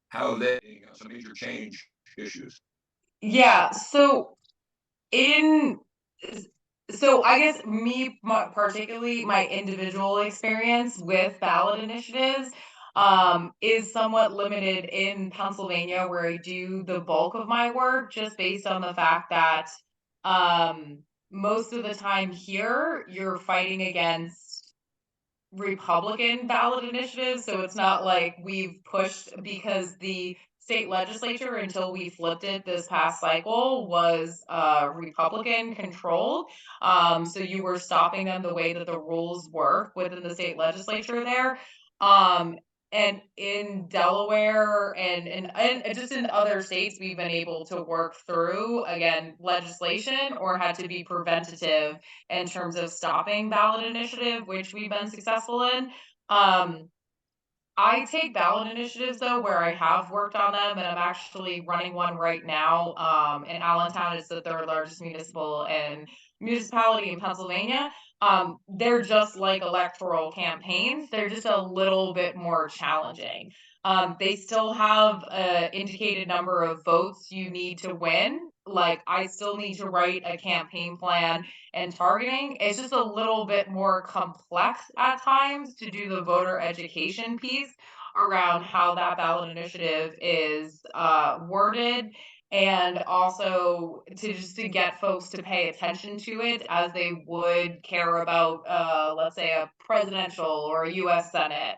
how they some major change issues. Yeah, so in so I guess particularly my individual experience with ballot initiatives is somewhat limited in Pennsylvania, where I do the bulk of my work, just based on the fact that most of the time here you're fighting against Republican ballot initiatives. So it's not like we've pushed, because the state legislature, until we flipped it this past cycle, was Republican controlled. So you were stopping them the way that the rules work within the state legislature there. Um, and in Delaware and just in other states, we've been able to work through, again, legislation, or had to be preventative in terms of stopping ballot initiative, which we've been successful in. I take ballot initiatives though, where I have worked on them, and I'm actually running one right now. In Allentown, it's the third largest municipality in Pennsylvania. They're just like electoral campaigns. They're just a little bit more challenging. They still have an indicated number of votes you need to win. Like, I still need to write a campaign plan and targeting. It's just a little bit more complex at times to do the voter education piece around how that ballot initiative is worded, and also to get folks to pay attention to it as they would care about, let's say, a presidential or a US Senate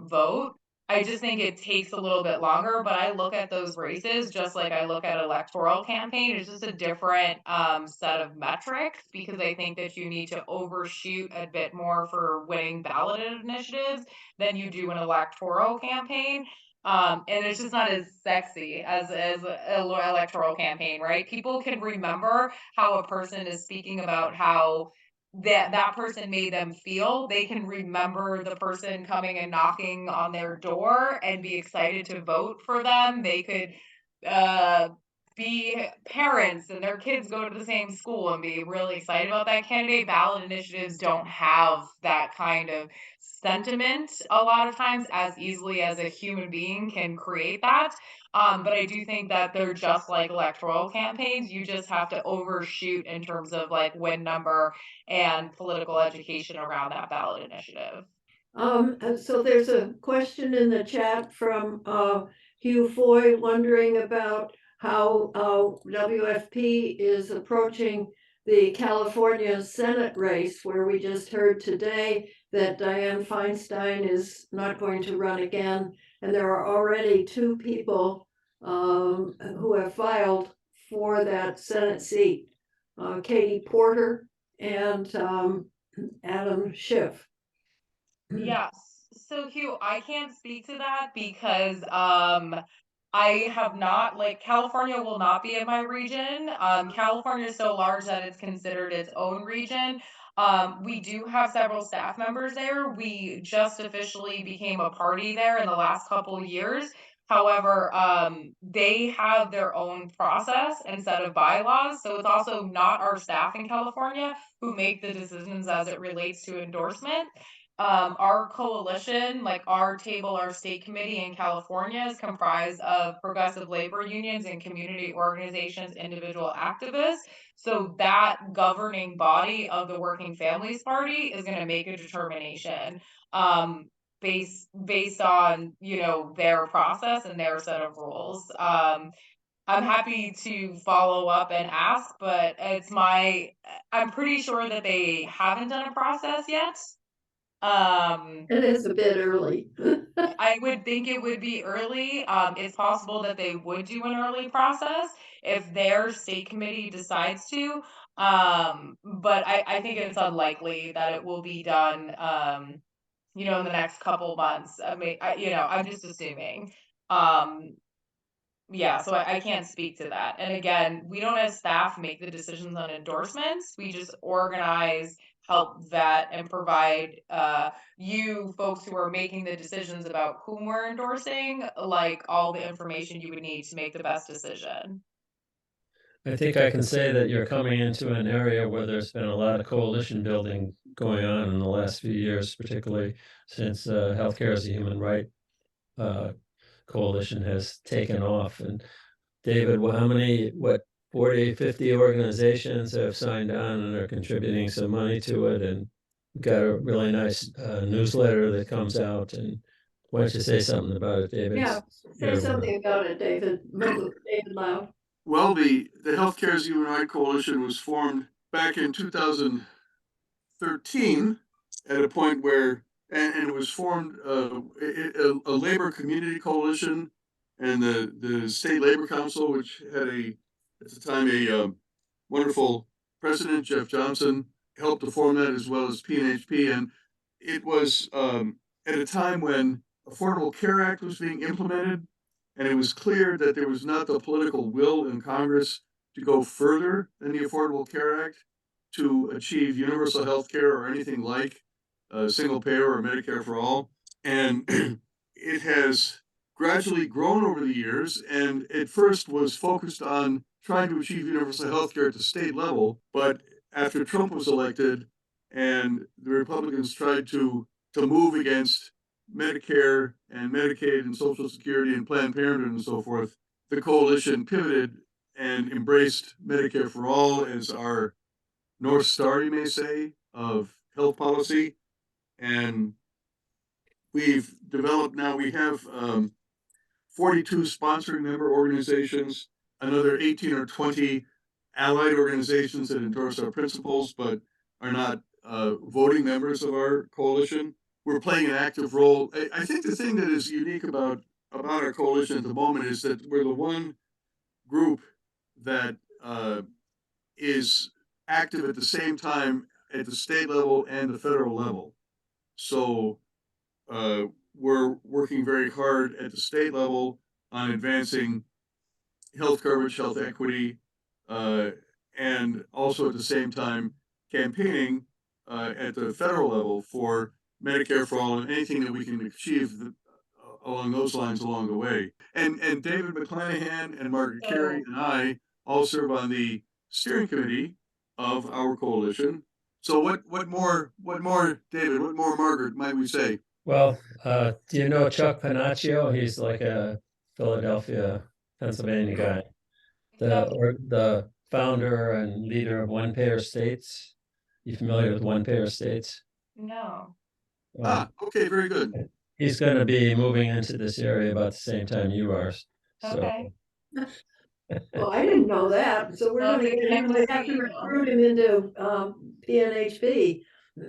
vote. I just think it takes a little bit longer, but I look at those races just like I look at electoral campaign. It's just a different set of metrics, because I think that you need to overshoot a bit more for winning ballot initiatives than you do an electoral campaign. And it's just not as sexy as an electoral campaign, right? People can remember how a person is speaking about how that person made them feel. They can remember the person coming and knocking on their door and be excited to vote for them. They could be parents and their kids go to the same school and be really excited about that candidate. Ballot initiatives don't have that kind of sentiment a lot of times as easily as a human being can create that. But I do think that they're just like electoral campaigns. You just have to overshoot in terms of like win number and political education around that ballot initiative. So there's a question in the chat from Hugh Foy wondering about how WFP is approaching the California Senate race, where we just heard today that Dianne Feinstein is not going to run again. And there are already two people who have filed for that Senate seat, Katie Porter and Adam Schiff. Yes. So Hugh, I can't speak to that because I have not, like, California will not be in my region. California is so large that it's considered its own region. We do have several staff members there. We just officially became a party there in the last couple of years. However, they have their own process and set of bylaws. So it's also not our staff in California who make the decisions as it relates to endorsement. our coalition, like our table, our state committee in California is comprised of progressive labor unions and community organizations, individual activists. So that governing body of the Working Families Party is going to make a determination based on, you know, their process and their set of rules. I'm happy to follow up and ask, but I'm pretty sure that they haven't done a process yet. It is a bit early. I would think it would be early. It's possible that they would do an early process if their state committee decides to. But I think it's unlikely that it will be done, you know, in the next couple months. I mean, you know, I'm just assuming. Um, yeah, so I can't speak to that. And again, we don't as staff make the decisions on endorsements. We just organize, help vet, and provide you folks who are making the decisions about whom we're endorsing, like all the information you would need to make the best decision. I think I can say that you're coming into an area where there's been a lot of coalition building going on in the last few years, particularly since healthcare as a human right coalition has taken off. And David, how many, 40, 50 organizations have signed on and are contributing some money to it, and got a really nice newsletter that comes out. And why don't you say something about it, David? Yeah, say something about it, David. David Lau. Well, the Healthcare as a Human Right Coalition was formed back in 2013 at a point where, and it was formed a labor community coalition, and the state labor council, which had at the time a wonderful president, Jeff Johnson, helped to form that, as well as PNHP. And it was at a time when Affordable Care Act was being implemented, and it was clear that there was not the political will in Congress to go further than the Affordable Care Act to achieve universal health care or anything like single payer or Medicare for all. And it has gradually grown over the years, and at first was focused on trying to achieve universal health care at the state level. But after Trump was elected and the Republicans tried to move against Medicare and Medicaid and Social Security and Planned Parenthood and so forth, the coalition pivoted and embraced Medicare for all as our North Star, you may say, of health policy. And we've developed now, we have 42 sponsoring member organizations, another 18 or 20 allied organizations that endorse our principles but are not voting members of our coalition. We're playing an active role. I think the thing that is unique about our coalition at the moment is that we're the one group that is active at the same time at the state level and the federal level. So we're working very hard at the state level on advancing health coverage, health equity, and also at the same time campaigning at the federal level for Medicare for all and anything that we can achieve along those lines along the way. And David McClanahan and Margaret Carey and I all serve on the steering committee of our coalition. So what more, David, what more, Margaret, might we say? Well, do you know Chuck Panaccio? He's like a Philadelphia, Pennsylvania guy. The founder and leader of One Payer States. You familiar with One Payer States? No. Okay, very good. He's going to be moving into this area about the same time you are. So. Okay. Well, I didn't know that. So we're going to get him. We have to recruit him into PNHP.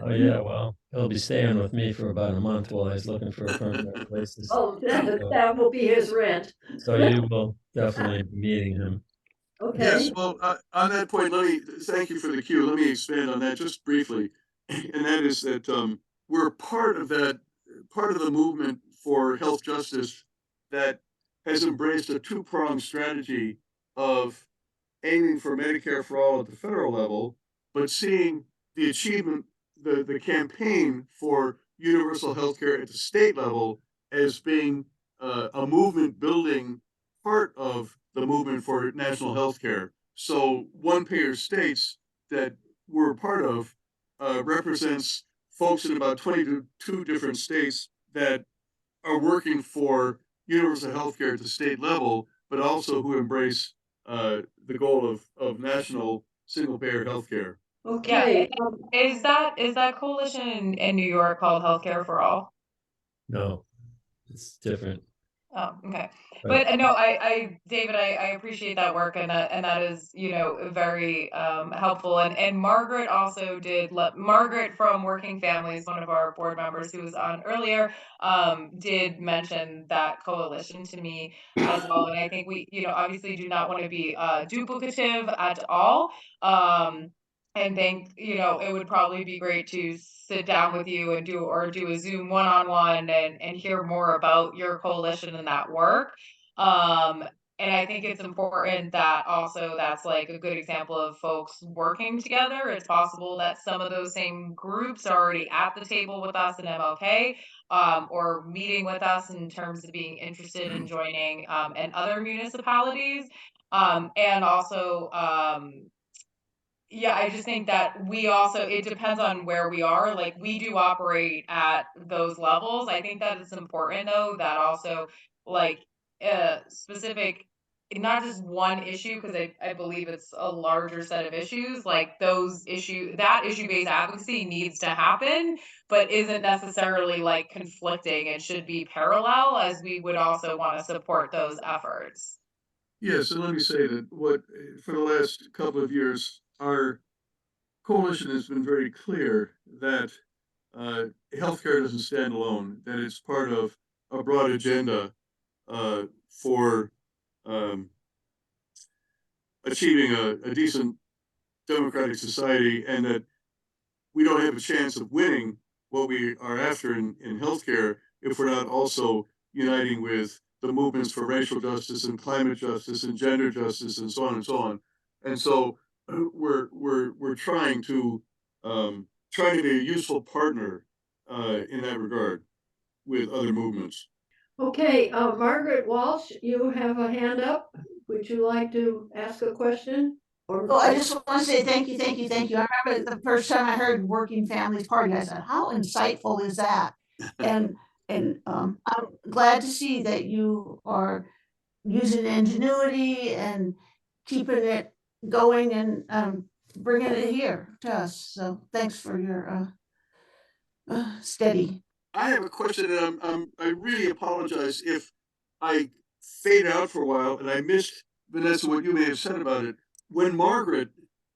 Oh yeah, well, he'll be staying with me for about a month while he's looking for a permanent place. Oh, that will be his rent. So you will definitely be meeting him. Okay. Yes, well, on that point, thank you for the cue. Let me expand on that just briefly. And that is that we're part of the movement for health justice that has embraced a two-pronged strategy of aiming for Medicare for all at the federal level, but seeing the achievement, the campaign for universal health care at the state level as being a movement building part of the movement for national health care. So One Payer States that we're part of represents folks in about 22 different states that are working for universal healthcare at the state level, but also who embrace the goal of national single payer healthcare. Okay, Is that coalition in New York called Healthcare for All? No, it's different. Oh, okay. Right. But no, David, I appreciate that work, and that is, you know, very helpful. And Margaret also did. Margaret from Working Families, one of our board members who was on earlier, did mention that coalition to me as well. And I think we, you know, obviously do not want to be duplicative at all. And think, you know, it would probably be great to sit down with you and do a Zoom one-on-one and hear more about your coalition and that work. Um, and I think it's important that also that's like a good example of folks working together. It's possible that some of those same groups are already at the table with us in MLK, or meeting with us in terms of being interested in joining, in other municipalities. And also, yeah, I just think that we also, it depends on where we are. Like, we do operate at those levels. I think that it's important though that also, like, specific, not just one issue, because I believe it's a larger set of issues. Like that issue-based advocacy needs to happen, but isn't necessarily like conflicting. It should be parallel, as we would also want to support those efforts. Yes, and let me say that for the last couple of years, our coalition has been very clear that healthcare doesn't stand alone, that it's part of a broad agenda for um, achieving a decent democratic society, and that we don't have a chance of winning what we are after in healthcare if we're not also uniting with the movements for racial justice and climate justice and gender justice and so on and so on. And so we're trying to be a useful partner in that regard with other movements. okay, Margaret Walsh, you have a hand up. Would you like to ask a question? Oh, I just want to say thank you, thank you, thank you. I remember the first time I heard Working Families Party, I said, how insightful is that? And I'm glad to see that you are using ingenuity and keeping it going and bringing it here to us. So thanks for your steady. I have a question, and I really apologize if I fade out for a while and I missed, Vanessa, what you may have said about it. When Margaret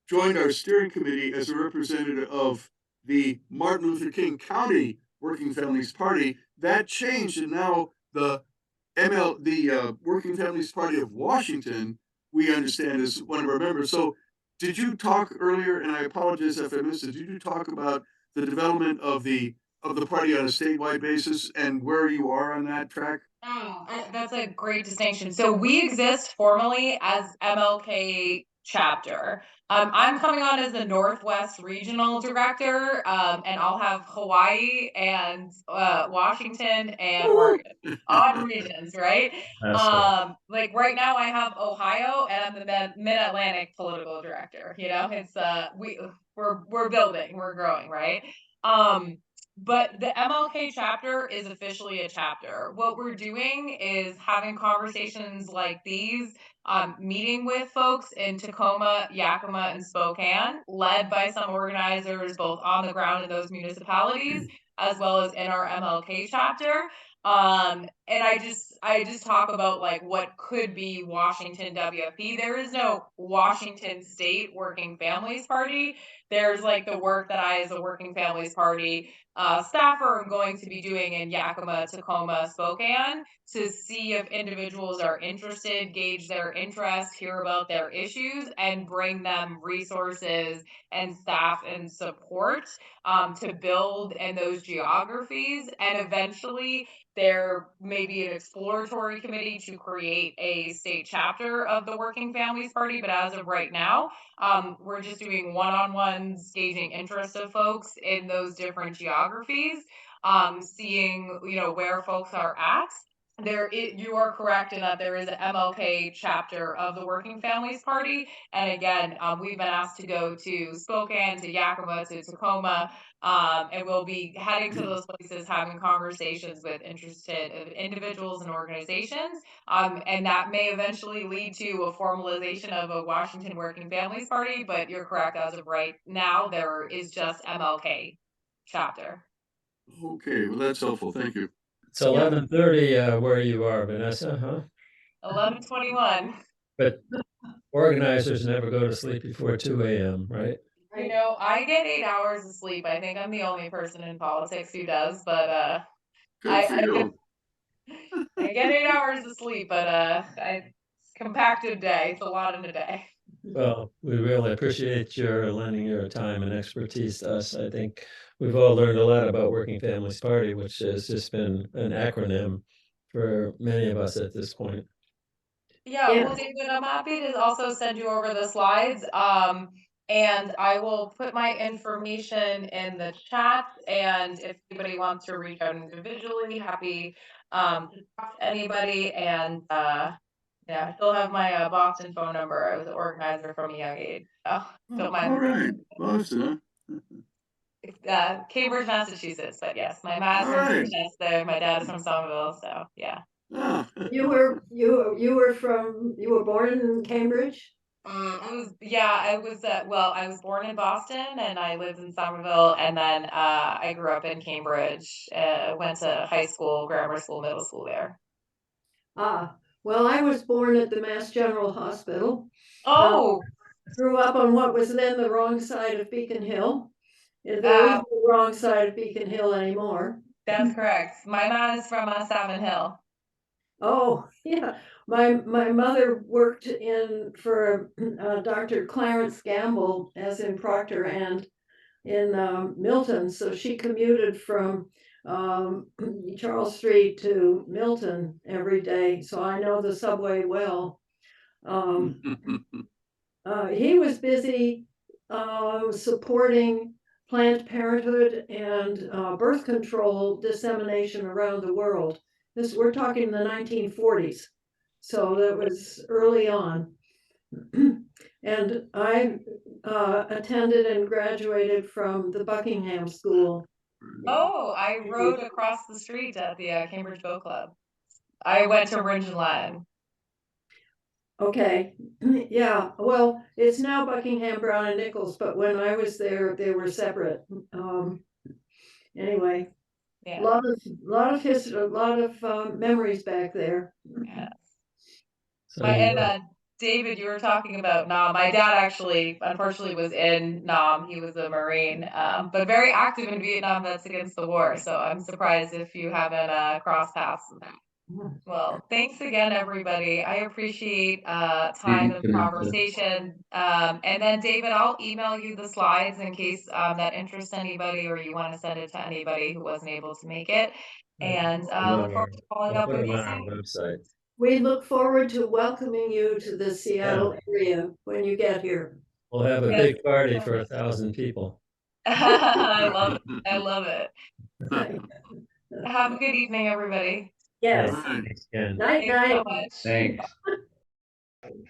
joined our steering committee as a representative of the Martin Luther King County Working Families Party, that changed, and now the Working Families Party of Washington, we understand, is one of our members. So, did you talk earlier? And I apologize if I missed it. Did you talk about the development of the party on a statewide basis and where you are on that track? Oh, that's a great distinction. So we exist formally as MLK chapter. I'm coming on as the Northwest Regional Director, and I'll have Hawaii and Washington and Oregon. Odd regions, right? Like right now I have Ohio and I'm the Mid-Atlantic Political Director. You know, it's we're building, we're growing, right? But the MLK chapter is officially a chapter. What we're doing is having conversations like these, meeting with folks in Tacoma, Yakima, and Spokane, led by some organizers both on the ground in those municipalities, as well as in our MLK chapter. And I just talk about like what could be Washington WFP. There is no Washington State Working Families Party. There's like the work that I, as a Working Families Party staffer, am going to be doing in Yakima, Tacoma, Spokane, to see if individuals are interested, gauge their interest, hear about their issues, and bring them resources and staff and support to build in those geographies. And eventually there may be an exploratory committee to create a state chapter of the Working Families Party. But as of right now, we're just doing one-on-ones, gauging interest of folks in those different geographies, seeing, you know, where folks are at. you are correct in that there is an MLK chapter of the Working Families Party. And again, we've been asked to go to Spokane, to Yakima, to Tacoma, and we'll be heading to those places, having conversations with interested individuals and organizations. And that may eventually lead to a formalization of a Washington Working Families Party, but you're correct, as of right now, there is just MLK chapter. Okay, well, that's helpful. Thank you. It's 11:30 where you are, Vanessa, huh? 11:21. But organizers never go to sleep before 2 a.m., right? You know, I get 8 hours of sleep. I think I'm the only person in politics who does, but Good for you. I get 8 hours of sleep, but it's compacted day. It's a lot in a day. Well, we really appreciate your lending your time and expertise to us. I think we've all learned a lot about Working Families Party, which has just been an acronym for many of us at this point. Yeah, well, David, I'm happy to also send you over the slides. And I will put my information in the chat. And if anybody wants to reach out individually, happy to talk to anybody. And yeah, still have my Boston phone number. I was an organizer from a young age. So don't mind. All right, Boston, Cambridge, Massachusetts. But yes, my All mom's from right. Dorchester there. My dad is from Somerville. So yeah. You were born in Cambridge? I was born in Boston and I lived in Somerville, and then I grew up in Cambridge, went to high school, grammar school, middle school there. Well, I was born at the Mass General Hospital. Oh, grew up on what was then the wrong side of Beacon Hill. There isn't the wrong side of Beacon Hill anymore. That's correct. My mom is from Savin Hill. Oh, yeah. My mother worked for Dr. Clarence Gamble as in Proctor and in Milton. So she commuted from Charles Street to Milton every day. So I know the subway well. He was busy supporting Planned Parenthood and birth control dissemination around the world. We're talking the 1940s, so that was early on. And I attended and graduated from the Buckingham School. Oh, I rode across the street at the Cambridge Boat Club. I went to Ringe and Latin. Okay, yeah, well, it's now Buckingham, Brown and Nichols, but when I was there, they were separate. Anyway, yeah. a lot of history, a lot of memories back there. Yeah. So David, you were talking about Nam. My dad actually, unfortunately, was in Nam. He was a Marine, but very active in Vietnam. That's against the war. So I'm surprised if you haven't crossed paths with that. Well, thanks again, everybody. I appreciate time and conversation. And then, David, I'll email you the slides in case that interests anybody or you want to send it to anybody who wasn't able to make it. And look forward to following up with you soon. Website. We look forward to welcoming you to the Seattle area when you get here. We'll have a big party for 1,000 people. I love it. Have a good evening, everybody. Yes. Thanks again. Night, night. Thanks so much. Thanks.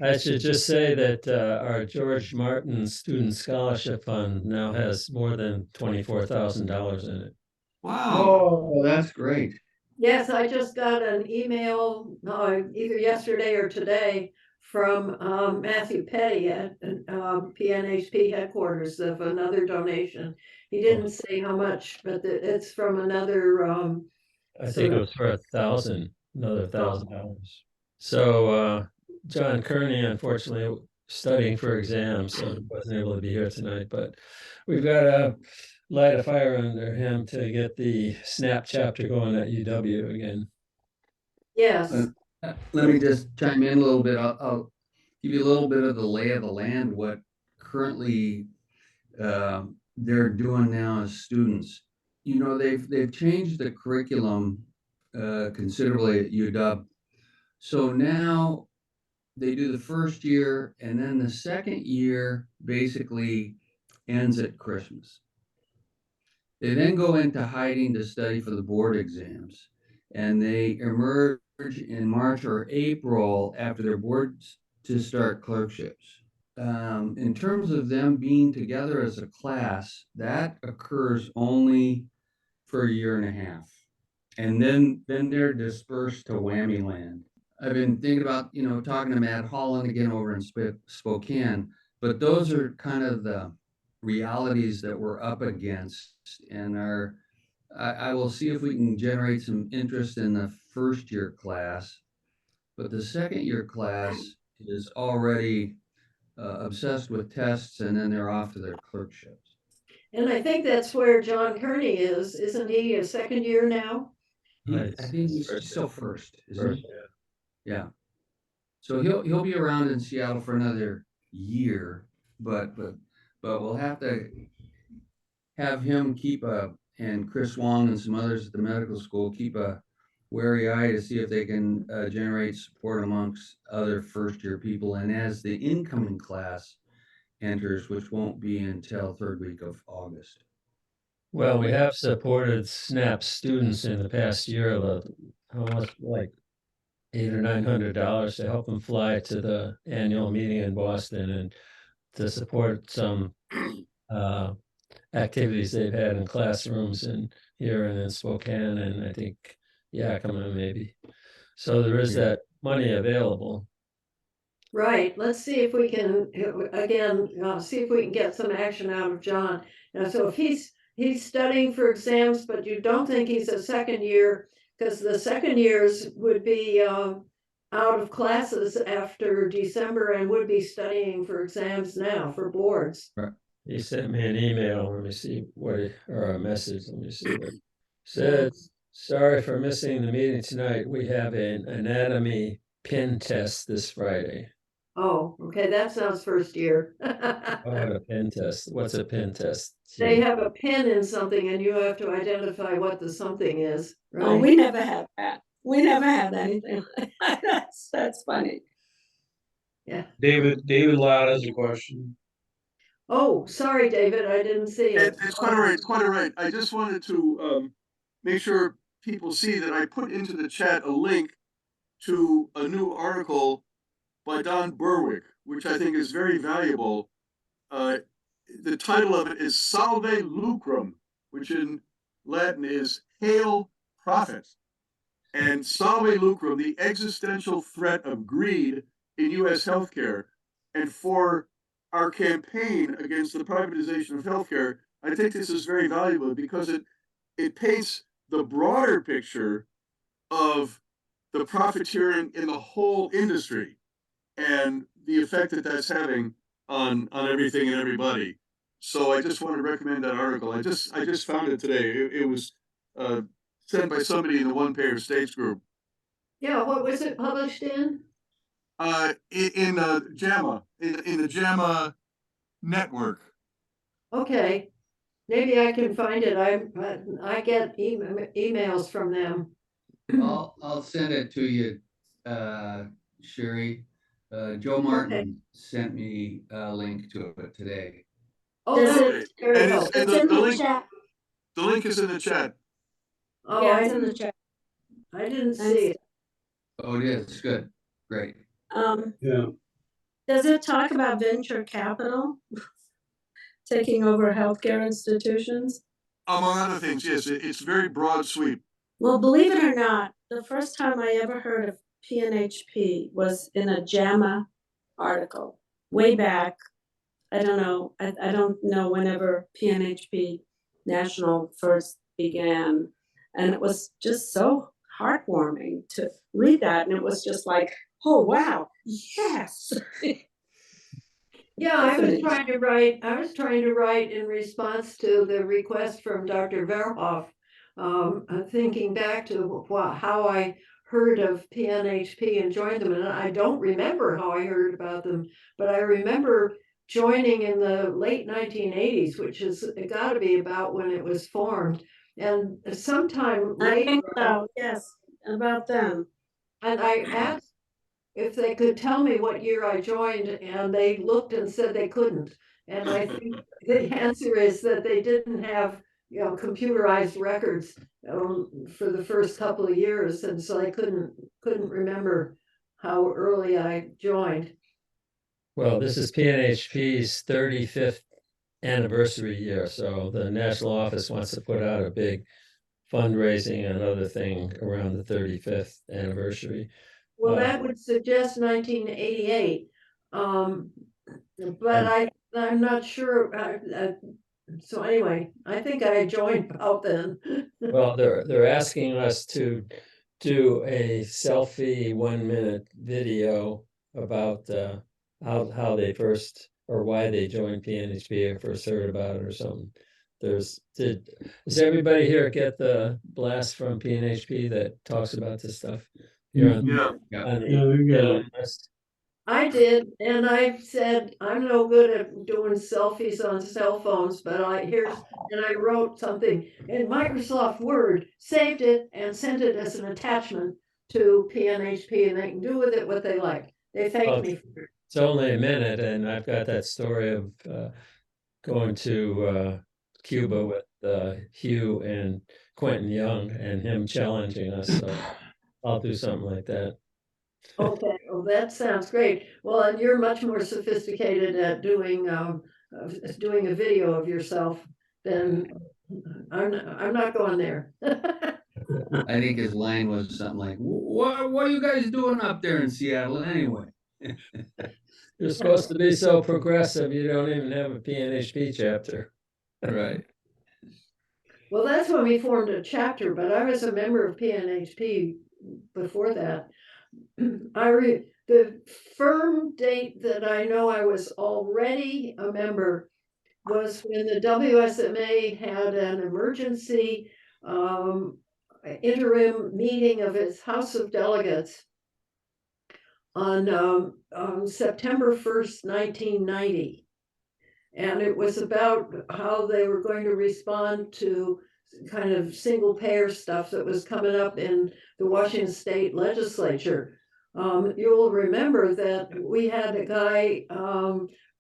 I should just say that our George Martin Student Scholarship Fund now has more than $24,000 in it. Wow. Oh, that's great. Yes, I just got an email either yesterday or today from Matthew Petty at PNHP headquarters of another donation. He didn't say how much, but it's from another. I think it was for another $1,000. So John Kearney, unfortunately, studying for exams, so he wasn't able to be here tonight. But we've got to light a fire under him to get the SNAP chapter going at UW again. Yes. Let me just chime in a little bit. I'll give you a little bit of the lay of the land, what currently they're doing now as students. You know, they've changed the curriculum considerably at UW. So now they do the first year, and then the second year basically ends at Christmas. They then go into hiding to study for the board exams. and they emerge in March or April after their boards to start clerkships. In terms of them being together as a class, that occurs only for a year and a half. And then they're dispersed to whammy land. I've been thinking about, talking to Matt Holland again over in Spokane, but those are kind of the realities that we're up against, and I will see if we can generate some interest in the first year class, but the second year class is already obsessed with tests, and then they're off to their clerkships. And I think that's where John Kearney is, isn't he, a second year now? I think he's still first, isn't he? Yeah. So he'll be around in Seattle for another year, but we'll have to have him and Chris Wong and some others at the medical school keep a wary eye to see if they can generate support amongst other first year people. And as the incoming class enters, which won't be until third week of August. Well, we have supported SNAP students in the past year, how much, like $800 or $900 to help them fly to the annual meeting in Boston and to support some activities they've had in classrooms and here and in Spokane, and I think Yakima maybe. So there is that money available. Right, let's see if we can, again, see if we can get some action out of John. Now, so if he's studying for exams, but you don't think he's a second year, because the second years would be out of classes after December and would be studying for exams now for boards. Right. He sent me an email. Let me see or a message. Let me see what it said. Sorry for missing the meeting tonight. We have an anatomy pin test this Friday. Oh, okay, that sounds first year. Oh, a pin test. What's a pin test? They have a pin in something and you have to identify what the something is, right? Oh, we never had that. We never had anything like that. That's funny. Yeah. David Loud has a question. Oh, sorry, David, I didn't see it. It's quite all right. It's quite all right. I just wanted to make sure people see that I put into the chat a link to a new article by Don Berwick, which I think is very valuable. The title of it is Salve Lucrum, which in Latin is Hail Profit. And Salve Lucrum, the existential threat of greed in U.S. healthcare. And for our campaign against the privatization of healthcare, I think this is very valuable because it paints the broader picture of the profiteering in the whole industry and the effect that that's having on everything and everybody. So I just want to recommend that article. I just found it today. It was sent by somebody in the One Payer States group. Yeah, what was it published in? In JAMA, in the JAMA network. Okay, maybe I can find it. I get emails from them. I'll send it to you, Sherry. Joe Martin sent me a link to it today. Oh, that's very helpful. It's in the chat. The link is in the chat. Oh, Yeah, it's in the chat. I didn't see it. Oh, it is. Good. Great. Yeah. Does it talk about venture capital taking over healthcare institutions? Among other things, yes. It's very broad sweep. Well, believe it or not, the first time I ever heard of PNHP was in a JAMA article way back. I don't know. I don't know whenever PNHP National first began. And it was just so heartwarming to read that. And it was just like, oh, wow, yes. Yeah, I was trying to write in response to the request from Dr. Verhoff. Thinking back to how I heard of PNHP and joined them, and I don't remember how I heard about them, but I remember joining in the late 1980s, which is got to be about when it was formed, and sometime later. I think so, yes, about them. And I asked if they could tell me what year I joined, and they looked and said they couldn't. And I think the answer is that they didn't have computerized records for the first couple of years, and so I couldn't remember how early I joined. Well, this is PNHP's 35th anniversary year, so the national office wants to put out a big fundraising and other thing around the 35th anniversary. Well, that would suggest 1988, but I'm not sure. So anyway, I think I joined about then. Well, they're asking us to do a selfie 1-minute video about how they first, or why they joined PNHP or first heard about it or something. Does everybody here get the blast from PNHP that talks about this stuff? Yeah. We got it. I did, and I said, I'm no good at doing selfies on cell phones, but and I wrote something in Microsoft Word, saved it, and sent it as an attachment to PNHP, and they can do with it what they like. They thanked me for it. It's only a minute, and I've got that story of going to Cuba with Hugh and Quentin Young and him challenging us. So I'll do something like that. Okay, well, that sounds great. Well, and you're much more sophisticated at doing a video of yourself than I'm not going there. I think his line was something like, what are you guys doing up there in Seattle anyway? You're supposed to be so progressive, you don't even have a PNHP chapter. Right. Well, that's when we formed a chapter, but I was a member of PNHP before that. The firm date that I know I was already a member was when the WSMA had an emergency interim meeting of its House of Delegates on September 1st, 1990. And it was about how they were going to respond to kind of single payer stuff that was coming up in the Washington State legislature. You'll remember that we had a guy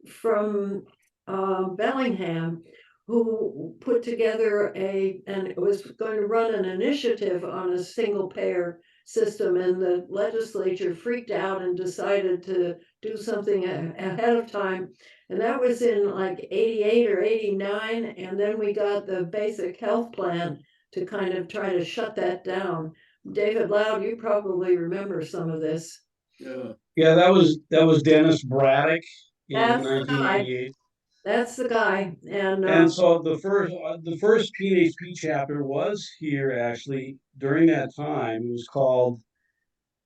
from Bellingham who put together and it was going to run an initiative on a single payer system, and the legislature freaked out and decided to do something ahead of time. And that was in like 88 or 89. And then we got the basic health plan to kind of try to shut that down. David Loud, you probably remember some of this. Yeah, that was Dennis Braddock in That's the guy. 1988. That's the guy. And so the first PNHP chapter was here actually during that time. It was called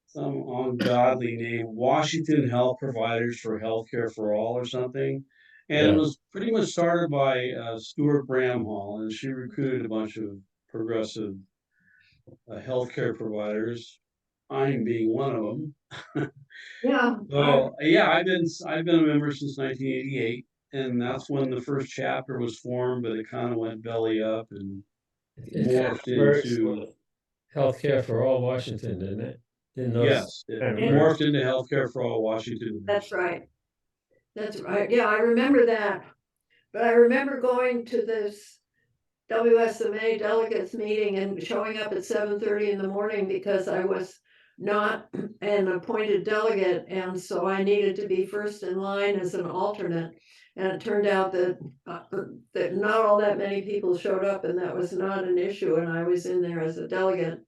some ungodly name, Washington Health Providers for Healthcare for All or something. And it was pretty much started by Stuart Bramhall, and she recruited a bunch of progressive healthcare providers, I'm being one of them. Yeah. So yeah, I've been a member since 1988, and that's when the first chapter was formed, but it kind of went belly up and morphed into Healthcare for All Washington, didn't it? Yes, it morphed into Healthcare for All Washington. That's right. That's right. Yeah, I remember that. But I remember going to this WSMA delegates meeting and showing up at 7:30 in the morning because I was not an appointed delegate, and so I needed to be first in line as an alternate. And it turned out that not all that many people showed up, and that was not an issue, and I was in there as a delegate.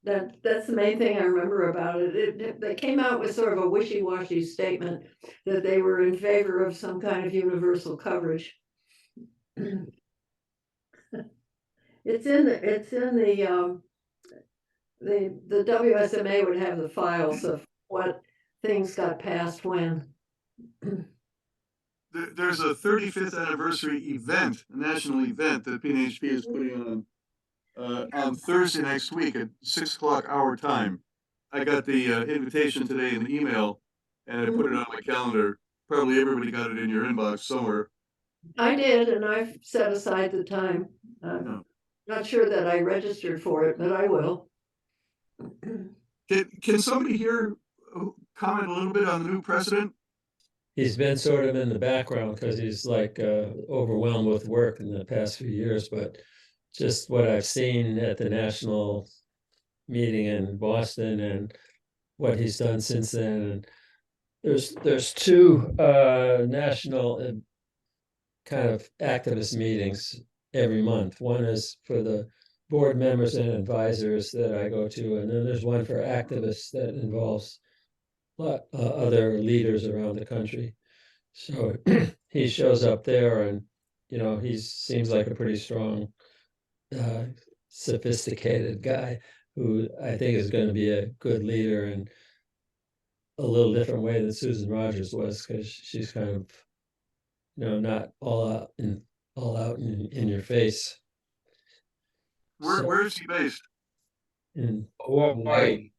That's the main thing I remember about it. They came out with sort of a wishy-washy statement that they were in favor of some kind of universal coverage. It's in the WSMA would have the files of what things got passed when. There's a 35th anniversary event, a national event that PNHP is putting on Thursday next week at 6 o'clock our time. I got the invitation today in the email, and I put it on my calendar. Probably everybody got it in your inbox somewhere. I did, and I've set aside the time. Not sure that I registered for it, but I will. Can somebody here comment a little bit on the new president? he's been sort of in the background because he's like overwhelmed with work in the past few years, but just what I've seen at the national meeting in Boston and what he's done since then. And there's two national kind of activist meetings every month. One is for the board members and advisors that I go to, and then there's one for activists that involves other leaders around the country. So he shows up there, and he seems like a pretty strong, sophisticated guy who I think is going to be a good leader in a little different way than Susan Rogers was, because she's kind of not all out in your face. Where is he based? In Hawaii.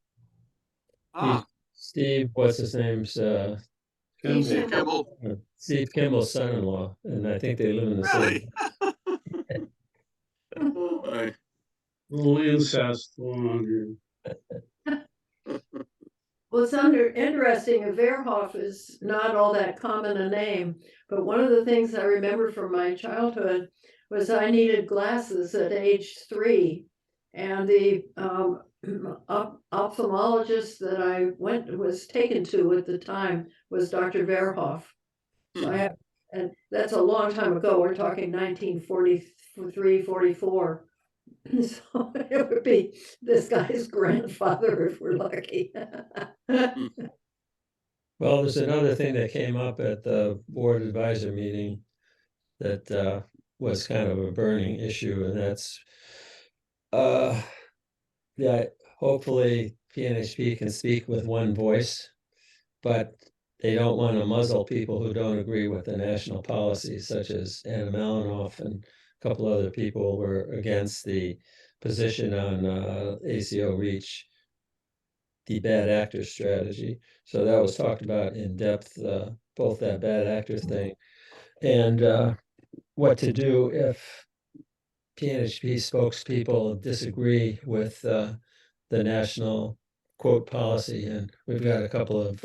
Steve, what's his name's Steve Kimball. Steve Kimball's son-in-law, and I think they live in the same. Oh my. Little incest going on here. Well, it's interesting. Verhoff is not all that common a name, but one of the things I remember from my childhood was I needed glasses at age 3, and the ophthalmologist that I was taken to at the time was Dr. Verhoff. So and that's a long time ago. We're talking 1943, 44. So it would be this guy's grandfather if we're lucky. Well, there's another thing that came up at the board advisor meeting that was kind of a burning issue, and that's hopefully PNHP can speak with one voice, but they don't want to muzzle people who don't agree with the national policies, such as Anna Malinoff and a couple other people were against the position on ACO-REACH, the bad actor strategy. So that was talked about in depth, both that bad actor thing and what to do if PNHP spokespeople disagree with the national quote policy. And we've got a couple of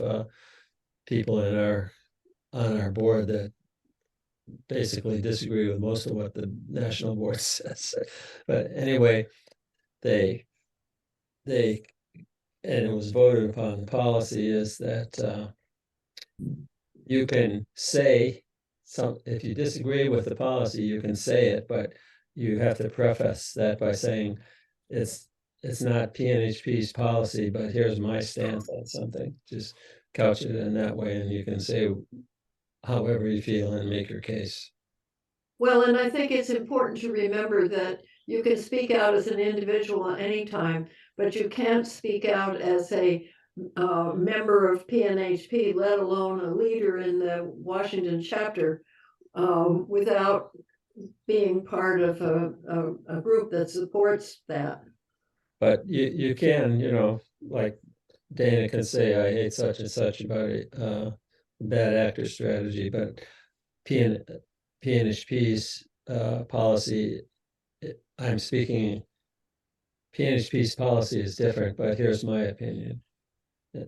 people on our board that basically disagree with most of what the national board says. But anyway, they and it was voted upon. The policy is that you can say if you disagree with the policy, you can say it, but you have to preface that by saying it's not PNHP's policy, but here's my stance on something. Just couch it in that way, and you can say however you feel and make your case. Well, and I think it's important to remember that you can speak out as an individual at any time, but you can't speak out as a member of PNHP, let alone a leader in the Washington chapter, without being part of a group that supports that. But you can, like Dana can say, I hate such and such about a bad actor strategy, but PNHP's policy, I'm speaking, PNHP's policy is different, but here's my opinion.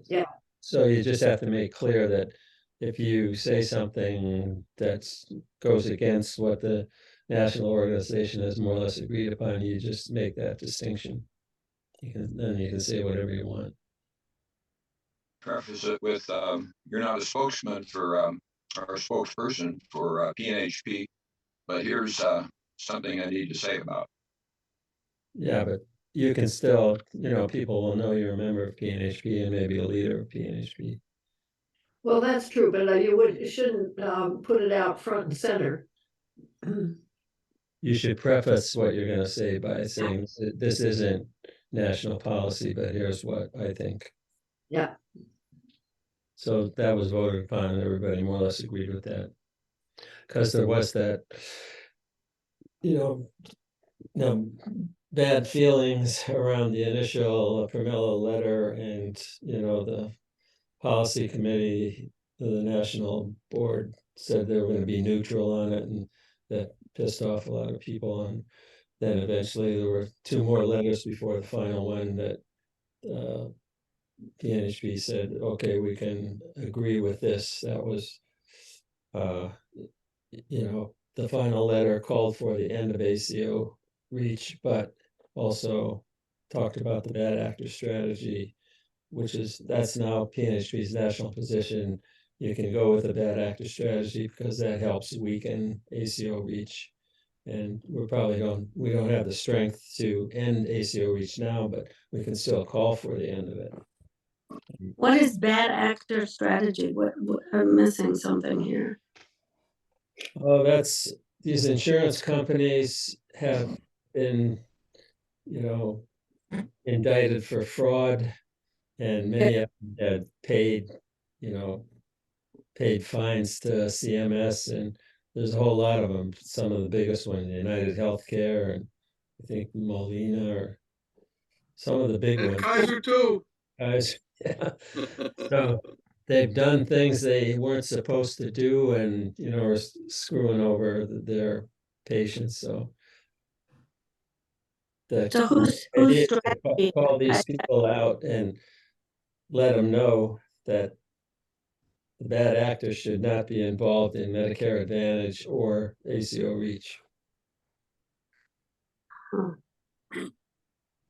Yeah. So you just have to make clear that if you say something that goes against what the national organization has more or less agreed upon, you just make that distinction. Then you can say whatever you want. Preface it with, you're not a spokesman for, or a spokesperson for PNHP, but here's something I need to say about it. Yeah, but you can still, people will know you're a member of PNHP and maybe a leader of PNHP. Well, that's true, but you shouldn't put it out front and center. You should preface what you're going to say by saying this isn't national policy, but here's what I think. Yeah. So that was voted upon, and everybody more or less agreed with that. Because there was that, bad feelings around the initial Pramila letter, and the policy committee of the national board said they were going to be neutral on it, and that pissed off a lot of people. And then eventually there were 2 more letters before the final one that PNHP said, okay, we can agree with this. That was the final letter called for the end of ACO-REACH, but also talked about the bad actor strategy, that's now PNHP's national position. You can go with the bad actor strategy because that helps weaken ACO-REACH. And we don't have the strength to end ACO-REACH now, but we can still call for the end of it. What is bad actor strategy? What I'm missing something here. Oh, these insurance companies have been, indicted for fraud, and many of them had paid fines to CMS, and there's a whole lot of them. Some of the biggest ones, United Healthcare, and I think Molina, or some of the big And ones. Kaiser too. Guys, yeah. So they've done things they weren't supposed to do, and are screwing over their patients. So whose idea is to strategy? call these people out and let them know that the bad actors should not be involved in Medicare Advantage or ACO-REACH.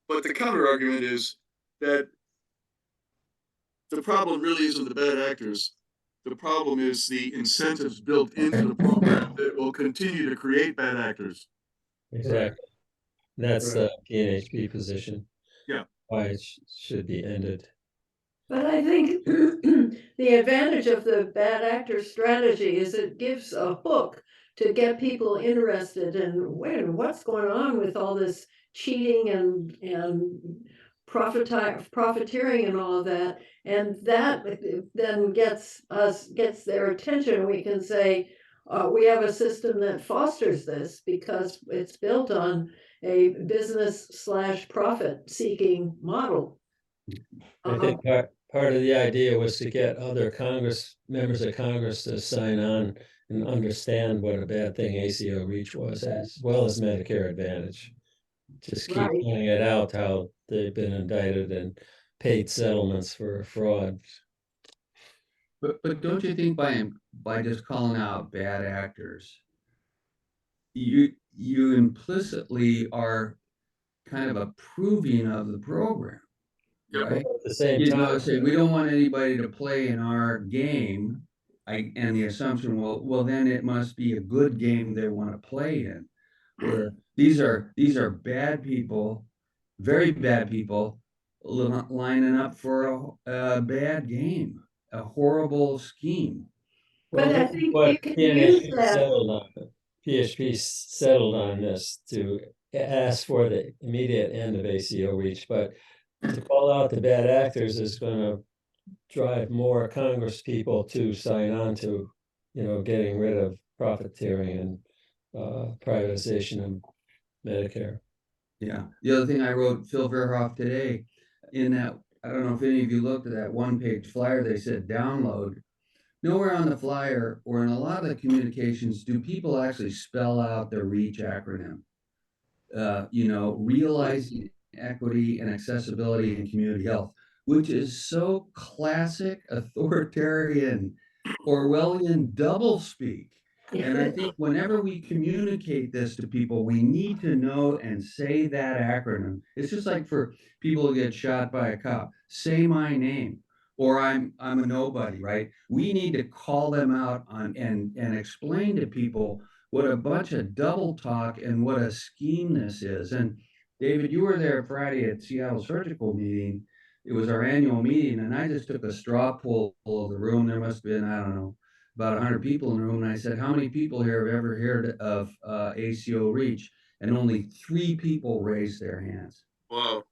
But the counter argument is that the problem really isn't the bad actors. The problem is the incentives built into the program that will continue to create bad actors. Exactly. And that's the PNHP position. Yeah. Why it should be ended. But I think the advantage of the bad actor strategy is it gives a hook to get people interested in what's going on with all this cheating and profiteering and all of that. And that then gets their attention. We can say, we have a system that fosters this because it's built on a business/profit seeking model. I think part of the idea was to get other members of Congress to sign on and understand what a bad thing ACO-REACH was, as well as Medicare Advantage. Just keep pointing it out how they've been indicted and paid settlements for fraud. But don't you think by just calling out bad actors, you implicitly are kind of approving of the program, right? At the same time, say we don't want anybody to play in our game, and the assumption, well, then it must be a good game they want to play in. Where these are bad people, very bad people, lining up for a bad game, a horrible scheme. But well, I this is think what you can use PNHP that. settled on this to ask for the immediate end of ACO-REACH, but to call out the bad actors is going to drive more Congress people to sign on to, getting rid of profiteering and privatization of Medicare. Yeah. The other thing I wrote, Phil Verhoff, today, in that, I don't know if any of you looked at that one-page flyer, they said download. Nowhere on the flyer or in a lot of the communications do people actually spell out the REACH acronym. Realizing equity and accessibility in community health, which is so classic authoritarian Orwellian doublespeak. And I think whenever we communicate this to people, we need to know and say that acronym. It's just like for people who get shot by a cop, say my name, or I'm a nobody, right? We need to call them out and explain to people what a bunch of double talk and what a scheme this is. And David, you were there Friday at Seattle Surgical meeting. It was our annual meeting, and I just took a straw poll of the room. There must have been, I don't know, about 100 people in the room. And I said, how many people here have ever heard of ACO-REACH? And only 3 people raised their hands. Wow.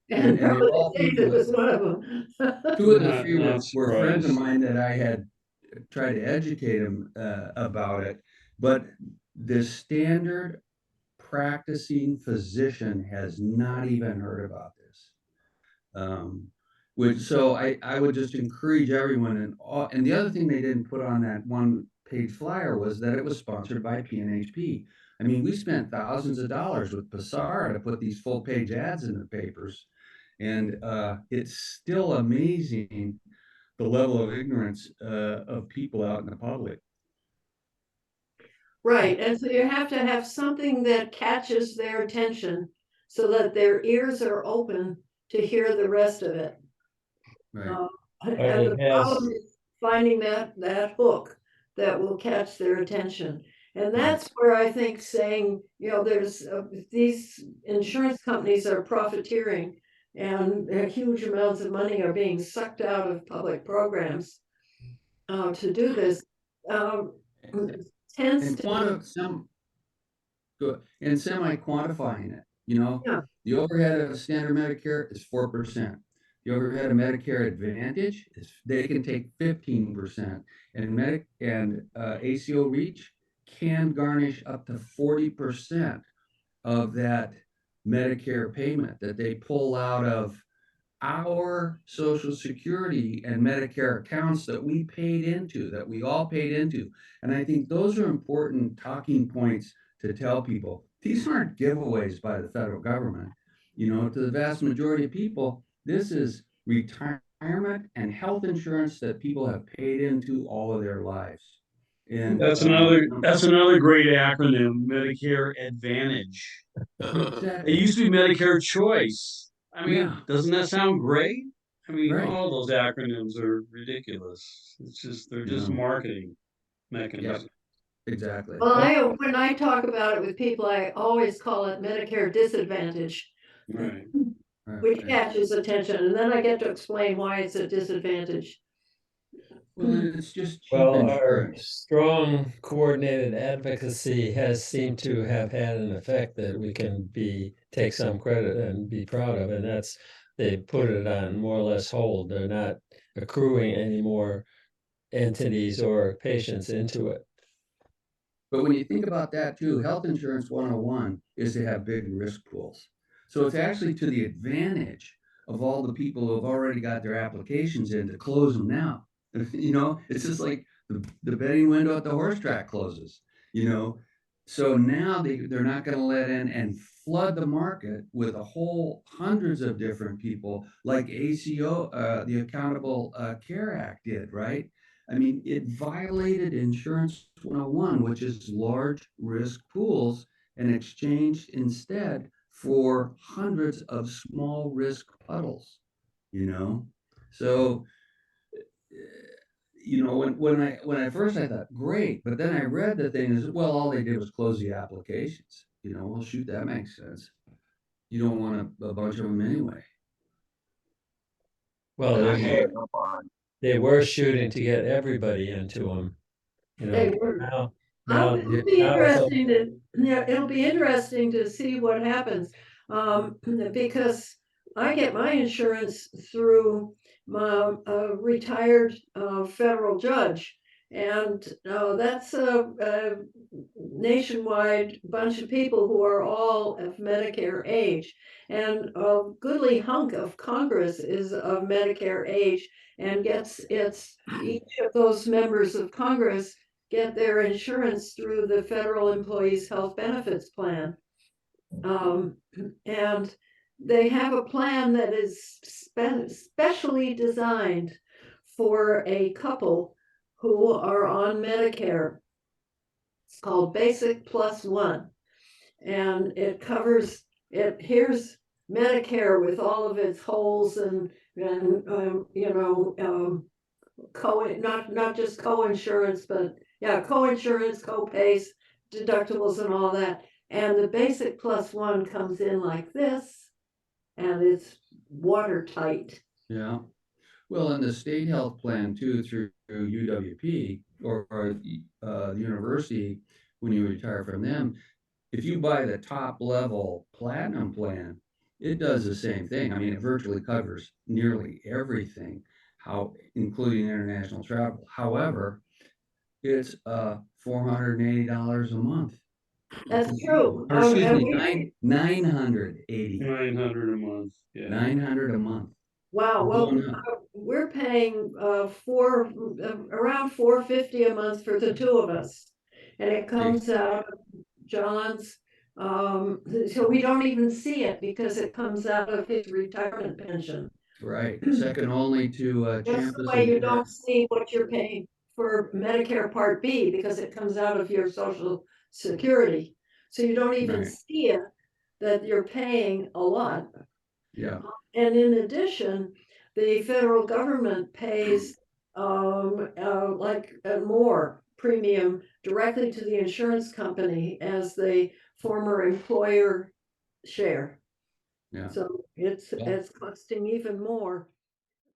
And they all David was one of them. 2 of the 3 were friends of mine that I had tried to educate them about it. But the standard practicing physician has not even heard about this. So I would just encourage everyone, and the other thing they didn't put on that one-page flyer was that it was sponsored by PNHP. I mean, we spent thousands of dollars with Passara to put these full-page ads in the papers, and it's still amazing the level of ignorance of people out in the public. Right, and so you have to have something that catches their attention so that their ears are open to hear the rest of it. Right. And it the has- problem is finding that hook that will catch their attention. And that's where I think saying, you know, there's these insurance companies are profiteering, and huge amounts of money are being sucked out of public programs to do this. Tends And to and semi-quantifying it, you know, Yeah. the overhead of standard Medicare is 4%. The overhead of Medicare Advantage is they can take 15%, and ACO-REACH can garnish up to 40% of that Medicare payment that they pull out of our Social Security and Medicare accounts that we paid into, that we all paid into. And I think those are important talking points to tell people. These aren't giveaways by the federal government. You know, to the vast majority of people, this is retirement and health insurance that people have paid into all of their lives. And That's another great acronym, Medicare Advantage. Exactly. It used to be Medicare Choice. I mean, Yeah. doesn't that sound great? I mean, Right. all those acronyms are ridiculous. It's just they're just Yeah. marketing mechanisms. Exactly. Well, when I talk about it with people, I always call it Medicare Disadvantage, Right. which catches attention, and then I get to explain why it's a disadvantage. Well, it's just cheap Well, our insurance. strong coordinated advocacy has seemed to have had an effect that we can take some credit and be proud of, and that's they put it on more or less hold. They're not accruing any more entities or patients into it. But when you think about that too, health insurance 101 is to have big risk pools. So it's actually to the advantage of all the people who have already got their applications in to close them now. You know, it's just like the betting window at the horse track closes, you know. So now they're not going to let in and flood the market with a whole hundreds of different people like ACO, the Accountable Care Act did, right? I mean, it violated Insurance 101, which is large risk pools, and exchanged instead for hundreds of small risk puddles, you know? So, you know, when I first I thought, great, but then I read the thing is, well, all they did was close the applications. You know, well, shoot, that makes sense. You don't want a bunch of them anyway. Well, Yeah. they were shooting to get everybody into them. You They know, were. now It'll be interesting it'll be interesting to see what happens, because I get my insurance through my retired federal judge, and that's a nationwide bunch of people who are all of Medicare age, and a goodly hunk of Congress is of Medicare age, and gets each of those members of Congress get their insurance through the Federal Employees Health Benefits Plan. And they have a plan that is specially designed for a couple who are on Medicare. It's called Basic Plus One. And it covers here's Medicare with all of its holes and you know, not just co-insurance, but yeah, co-insurance, co-pays, deductibles and all that. And the Basic Plus One comes in like this, and it's watertight. Yeah. Well, in the state health plan too, through UWP or the university, when you retire from them, if you buy the top level platinum plan, it does the same thing. I mean, it virtually covers nearly everything, including international travel. However, it's $480 a month. That's true. Or excuse And me, 980. 900 a month. Yeah. 900 a month. Wow. Well, Going up. we're paying around $450 a month for the two of us, and it comes out of John's. So we don't even see it because it comes out of his retirement pension. Right. Second only to Just the Champus way you and don't see what you're paying for Medicare Part B because it comes out of your Social Security. So you don't even Right. see it, that you're paying a lot. Yeah. And in addition, the federal government pays more premium directly to the insurance company as the former employer share. Yeah. So it's costing even more.